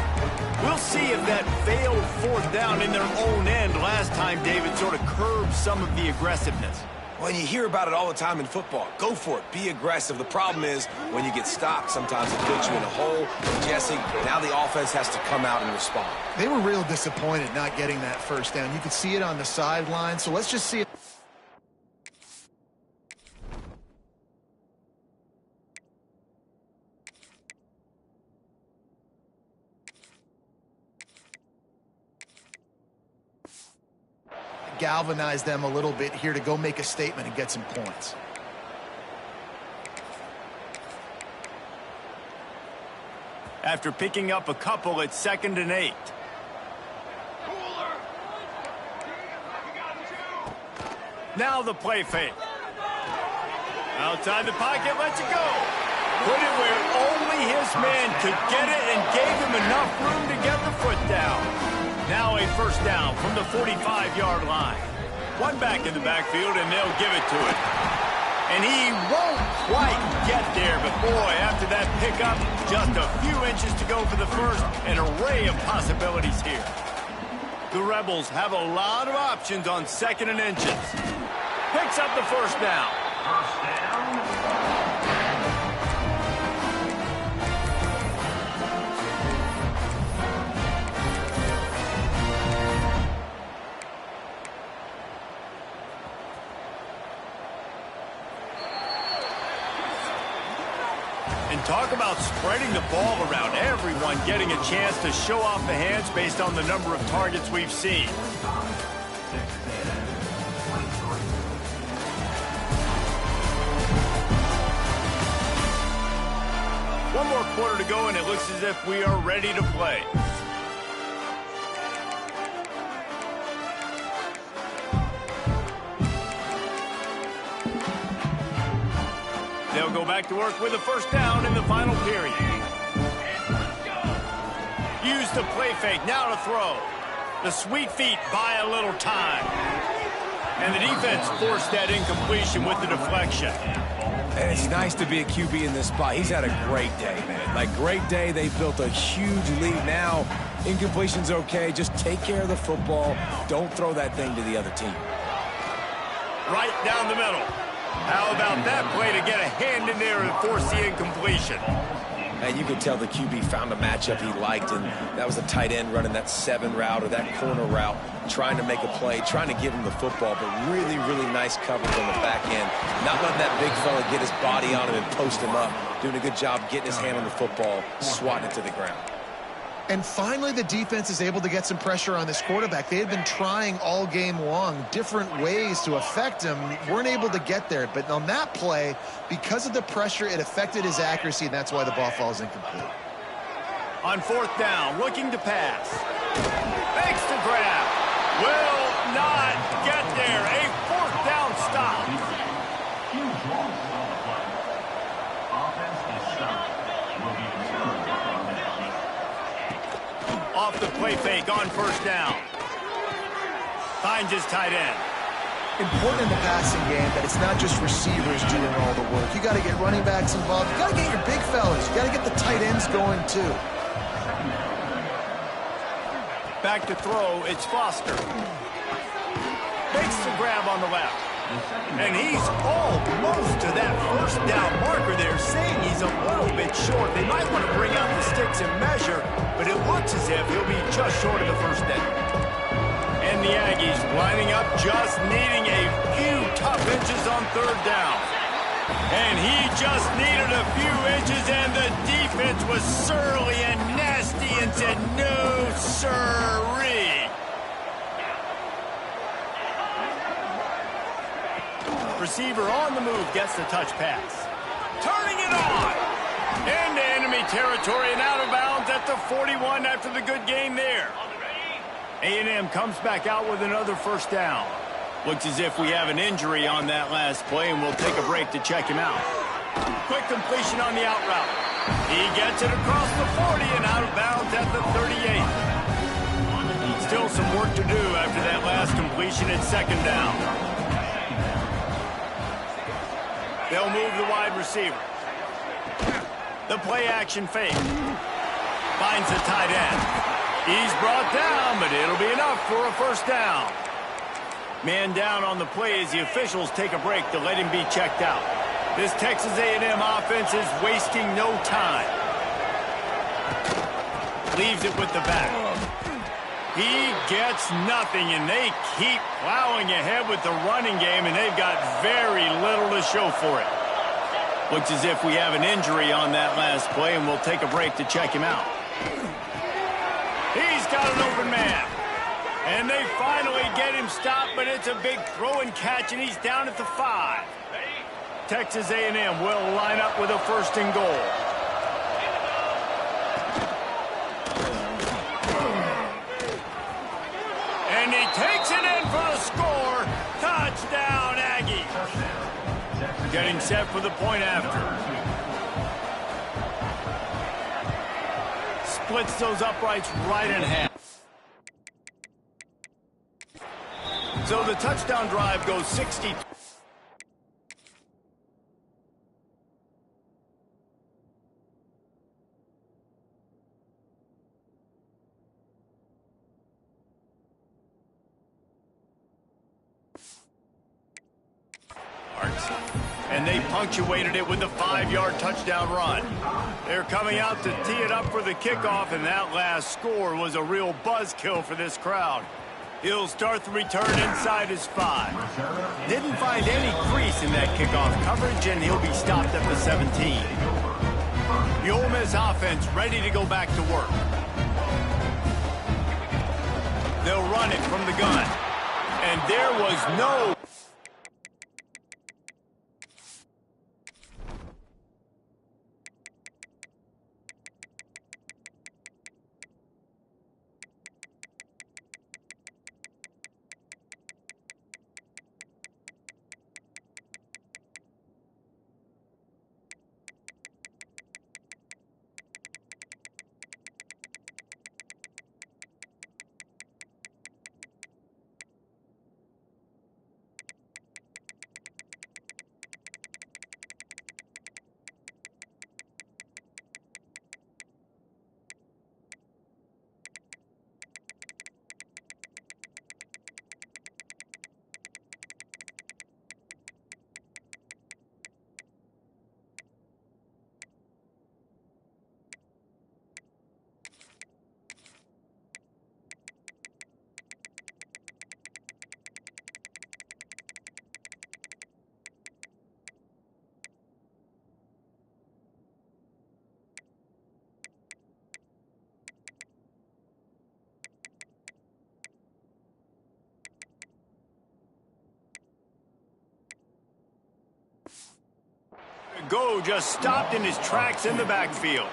We'll see if that failed 4th down in their own end last time, David, sort of curbed some of the aggressiveness. Well, you hear about it all the time in football. Go for it. Be aggressive. The problem is when you get stopped, sometimes it puts you in a hole. Jesse, now the offense has to come out and respond. They were real disappointed not getting that 1st down. You could see it on the sideline, so let's just see it. Galvanize them a little bit here to go make a statement and get some points. After picking up a couple at 2nd and 8. Now the play fake. Outside the pocket, lets it go. Put it where only his man could get it and gave him enough room to get the foot down. Now a 1st down from the 45-yard line. One back in the backfield, and they'll give it to it. And he won't quite get there, but boy, after that pickup, just a few inches to go for the 1st. An array of possibilities here. The Rebels have a lot of options on 2nd and inches. Picks up the 1st down. And talk about spreading the ball around. Everyone getting a chance to show off the hands based on the number of targets we've seen. One more quarter to go, and it looks as if we are ready to play. They'll go back to work with a 1st down in the final period. Use the play fake, now to throw. The sweet feet buy a little time. And the defense forced that incompletion with the deflection. And it's nice to be a QB in this spot. He's had a great day, man. Like, great day. They built a huge lead. Now, incompletion's okay. Just take care of the football. Don't throw that thing to the other team. Right down the middle. How about that play to get a hand in there and force the incompletion? And you could tell the QB found a matchup he liked, and that was a tight end running that 7 route or that corner route, trying to make a play, trying to give him the football, but really, really nice coverage on the back end. Not letting that big fella get his body on him and post him up. Doing a good job getting his hand on the football, swatting it to the ground. And finally, the defense is able to get some pressure on this quarterback. They had been trying all game long different ways to affect him. Weren't able to get there. But on that play, because of the pressure, it affected his accuracy, and that's why the ball falls incomplete. On 4th down, looking to pass. Fakes the grab. Will not get there. A 4th down stop. Off the play fake on 1st down. Finds his tight end. Important in the passing game that it's not just receivers doing all the work. You got to get running backs involved. You got to get your big fellas. You got to get the tight ends going too. Back to throw, it's Foster. Makes the grab on the left. And he's almost to that 1st down marker there, saying he's a little bit short. They might want to bring out the sticks and measure, but it looks as if he'll be just short of the 1st down. And the Aggies lining up, just needing a few tough inches on 3rd down. And he just needed a few inches, and the defense was surly and nasty and said, no, sirree. Receiver on the move, gets the touch pass. Turning it on. Into enemy territory and out of bounds at the 41 after the good game there. A&M comes back out with another 1st down. Looks as if we have an injury on that last play, and we'll take a break to check him out. Quick completion on the out route. He gets it across the 40 and out of bounds at the 38. Still some work to do after that last completion at 2nd down. They'll move the wide receiver. The play action fake. Finds the tight end. He's brought down, but it'll be enough for a 1st down. Man down on the play as the officials take a break to let him be checked out. This Texas A&M offense is wasting no time. Leaves it with the back. He gets nothing, and they keep plowing ahead with the running game, and they've got very little to show for it. Looks as if we have an injury on that last play, and we'll take a break to check him out. He's got an open man. And they finally get him stopped, but it's a big throw and catch, and he's down at the 5. Texas A&M will line up with a 1st and goal. And he takes it in for the score. Touchdown, Aggies. Getting set for the point after. Splits those uprights right in half. So the touchdown drive goes 60. And they punctuated it with a 5-yard touchdown run. They're coming out to tee it up for the kickoff, and that last score was a real buzzkill for this crowd. He'll start the return inside his 5. Didn't find any crease in that kickoff coverage, and he'll be stopped at the 17. The Ole Miss offense ready to go back to work. They'll run it from the gun. And there was no... go just stopped in his tracks in the backfield.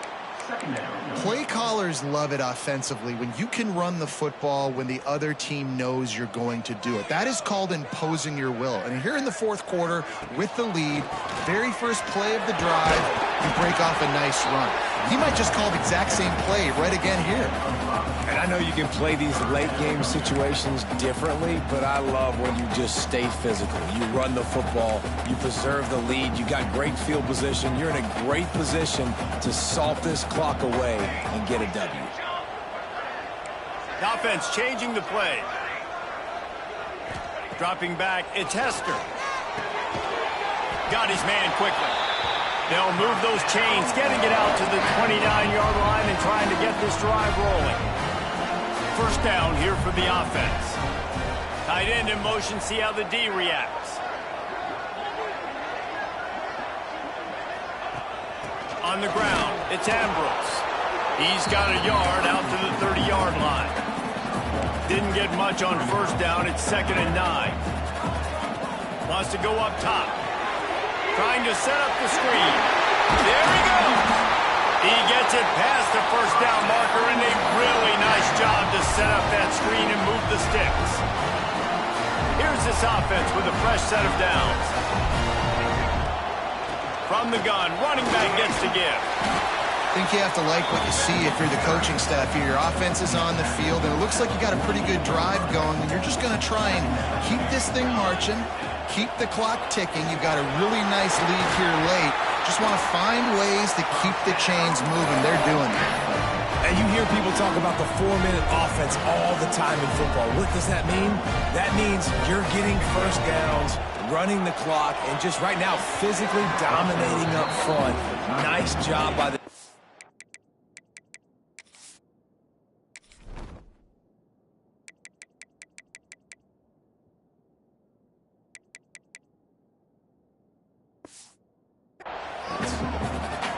Play callers love it offensively when you can run the football when the other team knows you're going to do it. That is called imposing your will. And here in the fourth quarter with the lead, very first play of the drive, you break off a nice run. He might just call the exact same play right again here. And I know you can play these late game situations differently, but I love when you just stay physical. You run the football, you preserve the lead, you got great field position, you're in a great position to salt this clock away and get a W. The offense changing the play. Dropping back, it's Hester. Got his man quickly. They'll move those chains, getting it out to the 29-yard line and trying to get this drive rolling. First down here for the offense. Tight end in motion, see how the D reacts. On the ground, it's Ambrose. He's got a yard out to the 30-yard line. Didn't get much on first down, it's 2nd and 9. Wants to go up top. Trying to set up the screen. There he goes. He gets it past the first down marker, and a really nice job to set up that screen and move the sticks. Here's this offense with a fresh set of downs. From the gun, running back gets to give. I think you have to like what you see if you're the coaching staff here. Your offense is on the field, and it looks like you got a pretty good drive going, and you're just going to try and keep this thing marching. Keep the clock ticking. You've got a really nice lead here late. Just want to find ways to keep the chains moving. They're doing it. And you hear people talk about the 4-minute offense all the time in football. What does that mean? That means you're getting first downs, running the clock, and just right now physically dominating up front. Nice job by the...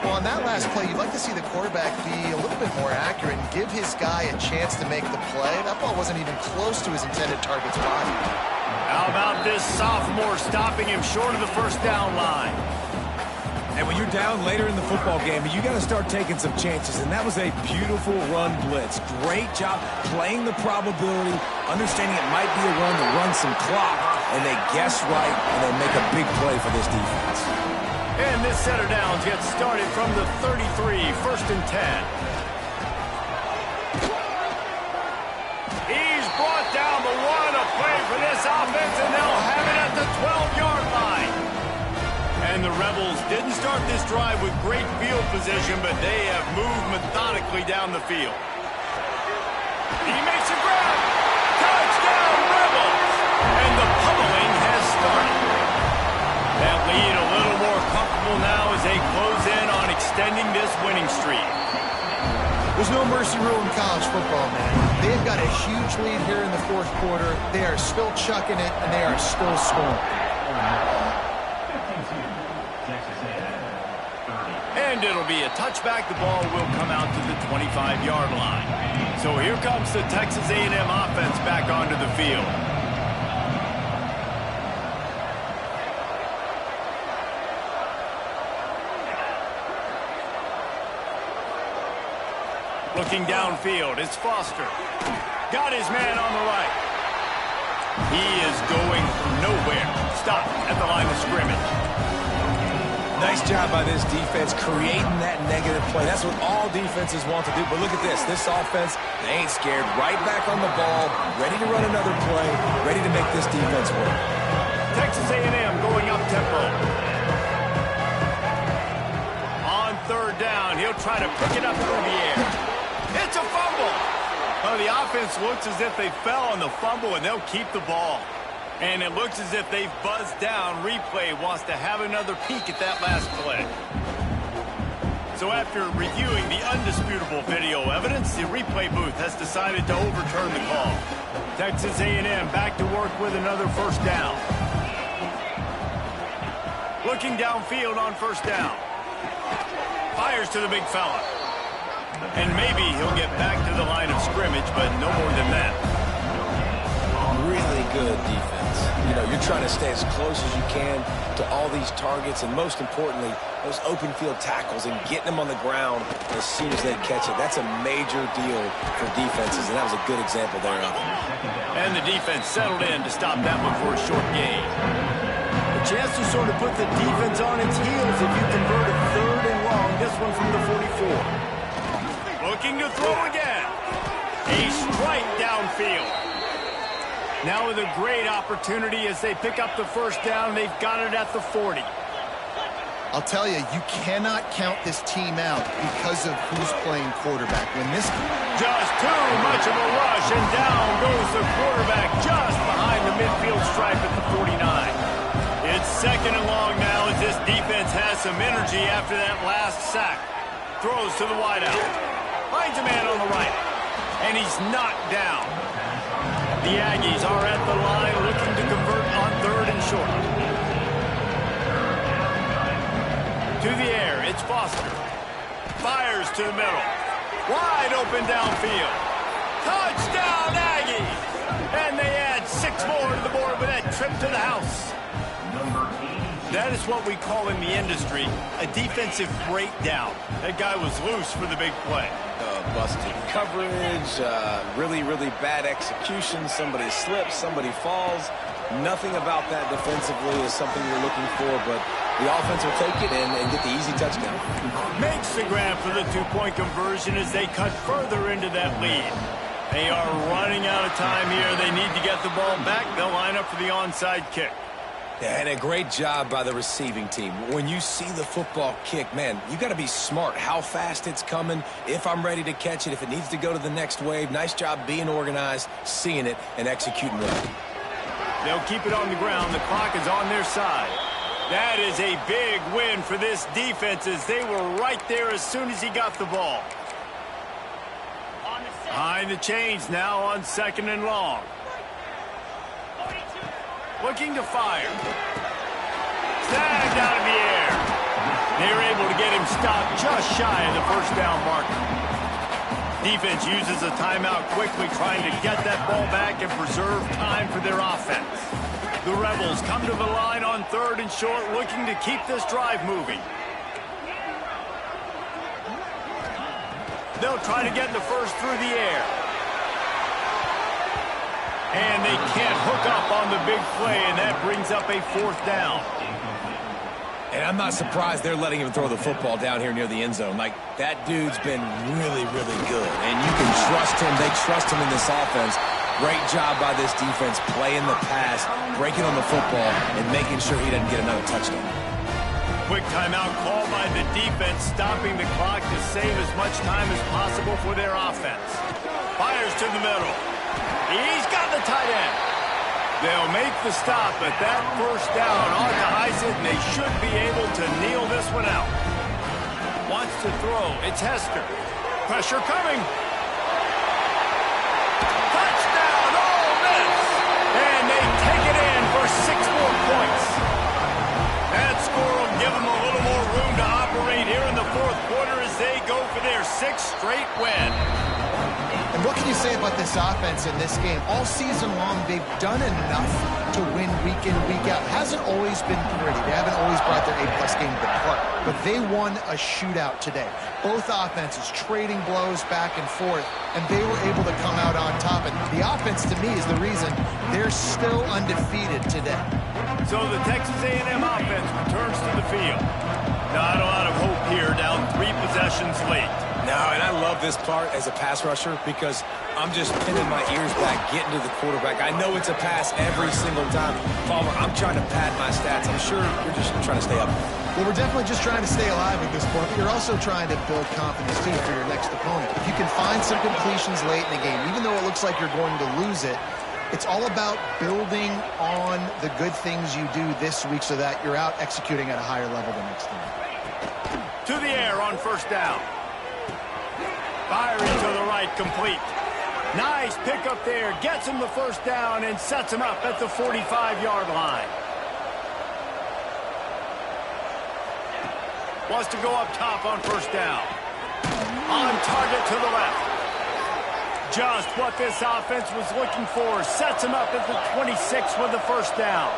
On that last play, you'd like to see the quarterback be a little bit more accurate and give his guy a chance to make the play. That ball wasn't even close to his intended target's body. How about this sophomore stopping him short of the first down line? And when you're down later in the football game, you got to start taking some chances, and that was a beautiful run blitz. Great job playing the probability, understanding it might be a run to run some clock, and they guess right, and they make a big play for this defense. And this set of downs gets started from the 33, 1st and 10. He's brought down, but what a play for this offense, and they'll have it at the 12-yard line. And the Rebels didn't start this drive with great field position, but they have moved methodically down the field. He makes a grab. Touchdown, Rebels! And the pummeling has started. That lead a little more comfortable now as they close in on extending this winning streak. There's no mercy rule in college football, man. They've got a huge lead here in the fourth quarter. They are still chucking it, and they are still scoring. And it'll be a touchback. The ball will come out to the 25-yard line. So here comes the Texas A&M offense back onto the field. Looking downfield, it's Foster. Got his man on the right. He is going nowhere. Stop at the line of scrimmage. Nice job by this defense creating that negative play. That's what all defenses want to do. But look at this. This offense, they ain't scared. Right back on the ball, ready to run another play, ready to make this defense work. Texas A&M going up tempo. On 3rd down, he'll try to pick it up through the air. It's a fumble. Well, the offense looks as if they fell on the fumble, and they'll keep the ball. And it looks as if they've buzzed down. Replay wants to have another peek at that last play. So after reviewing the undisputable video evidence, the replay booth has decided to overturn the call. Texas A&M back to work with another first down. Looking downfield on first down. Fires to the big fella. And maybe he'll get back to the line of scrimmage, but no more than that. Really good defense. defense. You know, you're trying to stay as close as you can to all these targets, and most importantly, those open field tackles and getting them on the ground as soon as they catch it. That's a major deal for defenses, and that was a good example there of it. And the defense settled in to stop that one for a short gain. A chance to sort of put the defense on its heels if you convert a 3rd and long. This one from the 44. Looking to throw again. A strike downfield. Now with a great opportunity as they pick up the first down. They've got it at the 40. I'll tell you, you cannot count this team out because of who's playing quarterback. When this just too much of a rush, and down goes the quarterback just behind the midfield stripe at the 49. It's 2nd and long now as this defense has some energy after that last sack. Throws to the wideout. Finds a man on the right. And he's knocked down. The Aggies are at the line looking to convert on 3rd and short. To the air, it's Foster. Fires to the middle. Wide open downfield. Touchdown, Aggies! And they add 6 more to the board with that trip to the house. That is what we call in the industry a defensive breakdown. That guy was loose for the big play. Busted coverage, really, really bad execution. Somebody slips, somebody falls. Nothing about that defensively is something you're looking for, but the offense will take it and get the easy touchdown. Makes the grab for the 2-point conversion as they cut further into that lead. They are running out of time here. They need to get the ball back. They'll line up for the onside kick. Yeah, and a great job by the receiving team. When you see the football kick, man, you got to be smart how fast it's coming, if I'm ready to catch it, if it needs to go to the next wave. Nice job being organized, seeing it, and executing well. They'll keep it on the ground. The clock is on their side. That is a big win for this defense as they were right there as soon as he got the ball. Behind the chains now on 2nd and long. Looking to fire. Snagged out of the air. They're able to get him stopped just shy of the first down marker. Defense uses a timeout quickly, trying to get that ball back and preserve time for their offense. The Rebels come to the line on 3rd and short, looking to keep this drive moving. They'll try to get the first through the air. And they can't hook up on the big play, and that brings up a 4th down. And I'm not surprised they're letting him throw the football down here near the end zone. Like, that dude's been really, really good. And you can trust him. They trust him in this offense. Great job by this defense playing the pass, breaking on the football, and making sure he doesn't get another touchdown. Quick timeout call by the defense, stopping the clock to save as much time as possible for their offense. Fires to the middle. He's got the tight end. They'll make the stop, but that first down ought to ice it, and they should be able to kneel this one out. Wants to throw. It's Hester. Pressure coming. Touchdown, Ole Miss! And they take it in for 6 more points. That score will give them a little more room to operate here in the 4th quarter as they go for their 6th straight win. And what can you say about this offense in this game? All season long, they've done enough to win week in, week out. Hasn't always been pretty. They haven't always brought their A-plus game to the park. But they won a shootout today. Both offenses trading blows back and forth, and they were able to come out on top. And the offense, to me, is the reason they're still undefeated today. So the Texas A&M offense returns to the field. Not a lot of hope here, down 3 possessions late. No, and I love this part as a pass rusher because I'm just pinning my ears back, getting to the quarterback. I know it's a pass every single time. Palmer, I'm trying to pad my stats. I'm sure you're just trying to stay up. Well, we're definitely just trying to stay alive at this point, but you're also trying to build confidence, too, for your next opponent. If you can find some completions late in the game, even though it looks like you're going to lose it, it's all about building on the good things you do this week so that you're out executing at a higher level the next time. To the air on first down. Firing to the right, complete. Nice pickup there. Gets him the first down and sets him up at the 45-yard line. Wants to go up top on first down. On target to the left. Just what this offense was looking for. Sets him up at the 26 with the first down.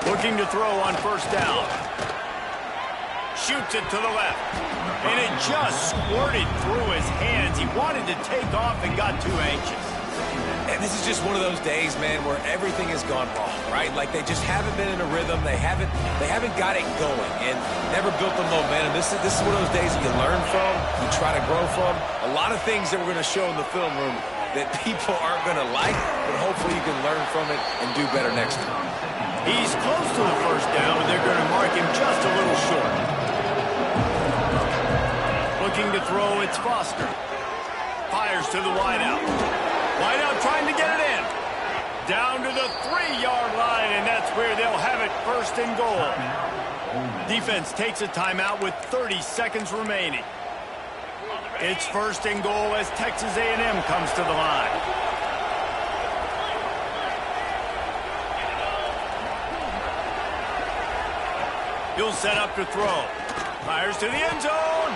Looking to throw on first down. Shoots it to the left. And it just squirted through his hands. He wanted to take off and got too anxious. And this is just one of those days, man, where everything has gone wrong, right? Like they just haven't been in a rhythm. They haven't got it going and never built the momentum. This is one of those days that you learn from, you try to grow from. A lot of things that we're going to show in the film room that people aren't going to like, but hopefully you can learn from it and do better next time. He's close to the first down, but they're going to mark him just a little short. Looking to throw, it's Foster. Fires to the wideout. Wideout trying to get it in. Down to the 3-yard line, and that's where they'll have it, first and goal. Defense takes a timeout with 30 seconds remaining. It's first and goal as Texas A&M comes to the line. He'll set up to throw. Fires to the end zone.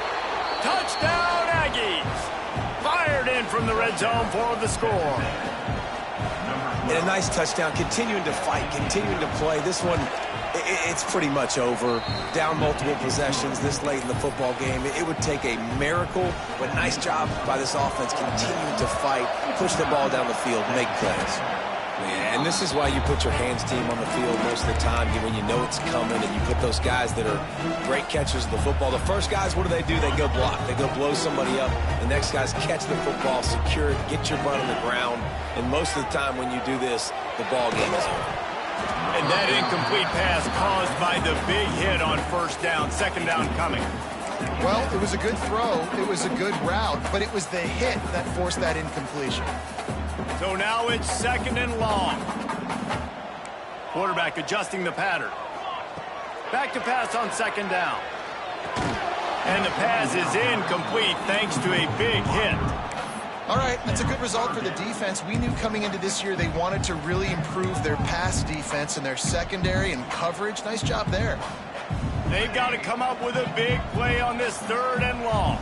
Touchdown, Aggies. Fired in from the red zone for the score. And a nice touchdown, continuing to fight, continuing to play. This one, it's pretty much over. Down multiple possessions this late in the football game. It would take a miracle, but nice job by this offense continuing to fight, push the ball down the field, make plays. Yeah, and this is why you put your hands team on the field most of the time when you know it's coming, and you put those guys that are great catchers of the football. The first guys, what do? They go block. They go blow somebody up. The next guys catch the football, secure it, get your butt on the ground. And most of the time when you do this, the ball game is over. And that incomplete pass caused by the big hit on first down. Second down coming. Well, it was a good throw. It was a good route, but it was the hit that forced that incompletion. So now it's second and long. Quarterback adjusting the pattern. Back to pass on second down. And the pass is incomplete thanks to a big hit. All right, that's a good result for the defense. We knew coming into this year they wanted to really improve their pass defense and their secondary and coverage. Nice job there. They've got to come up with a big play on this third and long.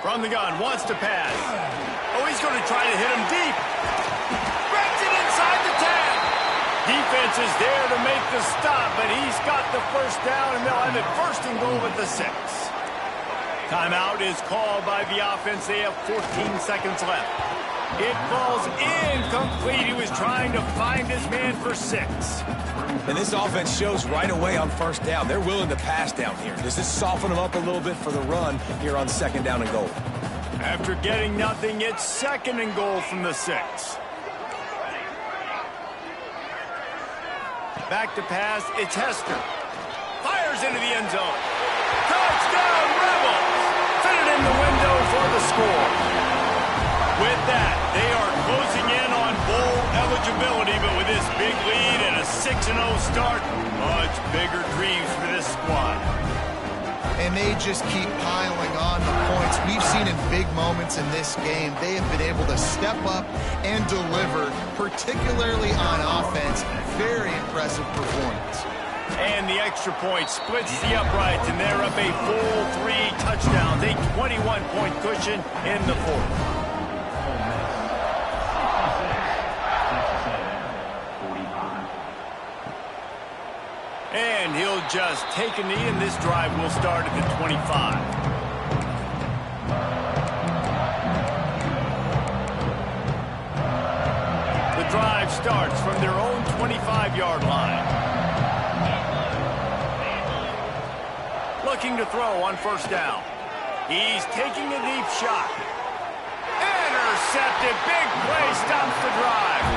From the gun, wants to pass. Oh, he's going to try to hit him deep. Breaks it inside the 10. Defense is there to make the stop, but he's got the first down, and they'll have it first and goal at the 6. Timeout is called by the offense. They have 14 seconds left. It falls incomplete. He was trying to find his man for 6. And this offense shows right away on first down. They're willing to pass down here. Does this soften them up a little bit for the run here on second down and goal? After getting nothing, it's second and goal from the 6. Back to pass, it's Hester. Fires into the end zone. Touchdown, Rebels! Fit it in the window for the score. With that, they are closing in on bowl eligibility, but with this big lead and a 6-0 start, much bigger dreams for this squad. And they just keep piling on the points. We've seen in big moments in this game, they have been able to step up and deliver, particularly on offense. Very impressive performance. And the extra point splits the uprights, and they're up a full 3 touchdowns, a 21-point cushion in the fourth. And he'll just take a knee, and this drive will start at the 25. The drive starts from their own 25-yard line. Looking to throw on first down. He's taking a deep shot. Intercepted. Big play stops the drive.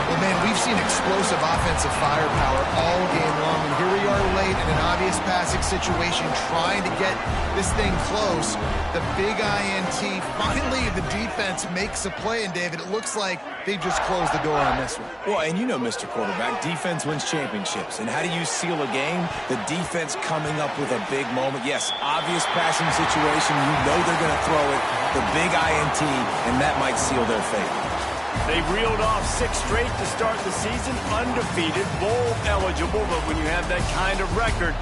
Well, man, we've seen explosive offensive firepower all game long, and here we are late in an obvious passing situation trying to get this thing close. The big INT, finally the defense makes a play, and David, it looks like they just closed the door on this one. Well, and you know, Mr. Quarterback, defense wins championships. And how do you seal a game? The defense coming up with a big moment. Yes, obvious passing situation. You know they're going to throw it. The big INT, and that might seal their fate. They reeled off 6 straight to start the season, undefeated, bowl eligible, but when you have that kind of record,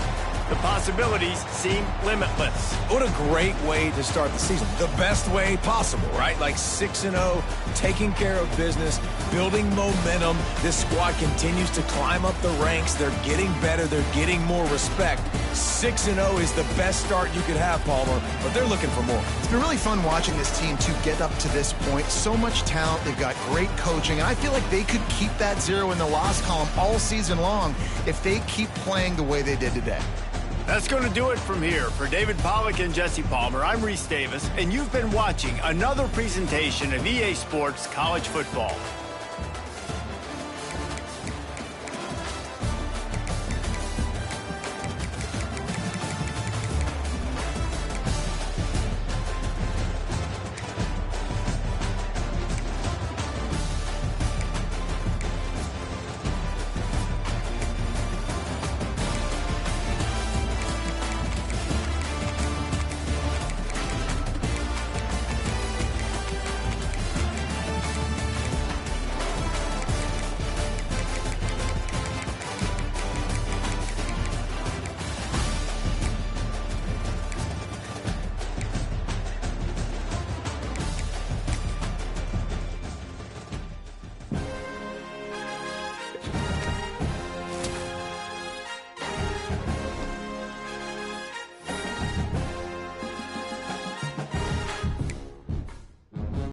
the possibilities seem limitless. What a great way to start the season. The best way possible, right? Like 6-0, taking care of business, building momentum. This squad continues to climb up the ranks. They're getting better. They're getting more respect. 6-0 is the best start you could have, Palmer, but they're looking for more. It's been really fun watching this team to get up to this point. So much talent. They've got great coaching, and I feel like they could keep that 0 in the loss column all season long if they keep playing the way they did today. That's going to do it from here. For David Pollack and Jesse Palmer, I'm Reese Davis, and you've been watching another presentation of EA Sports College Football.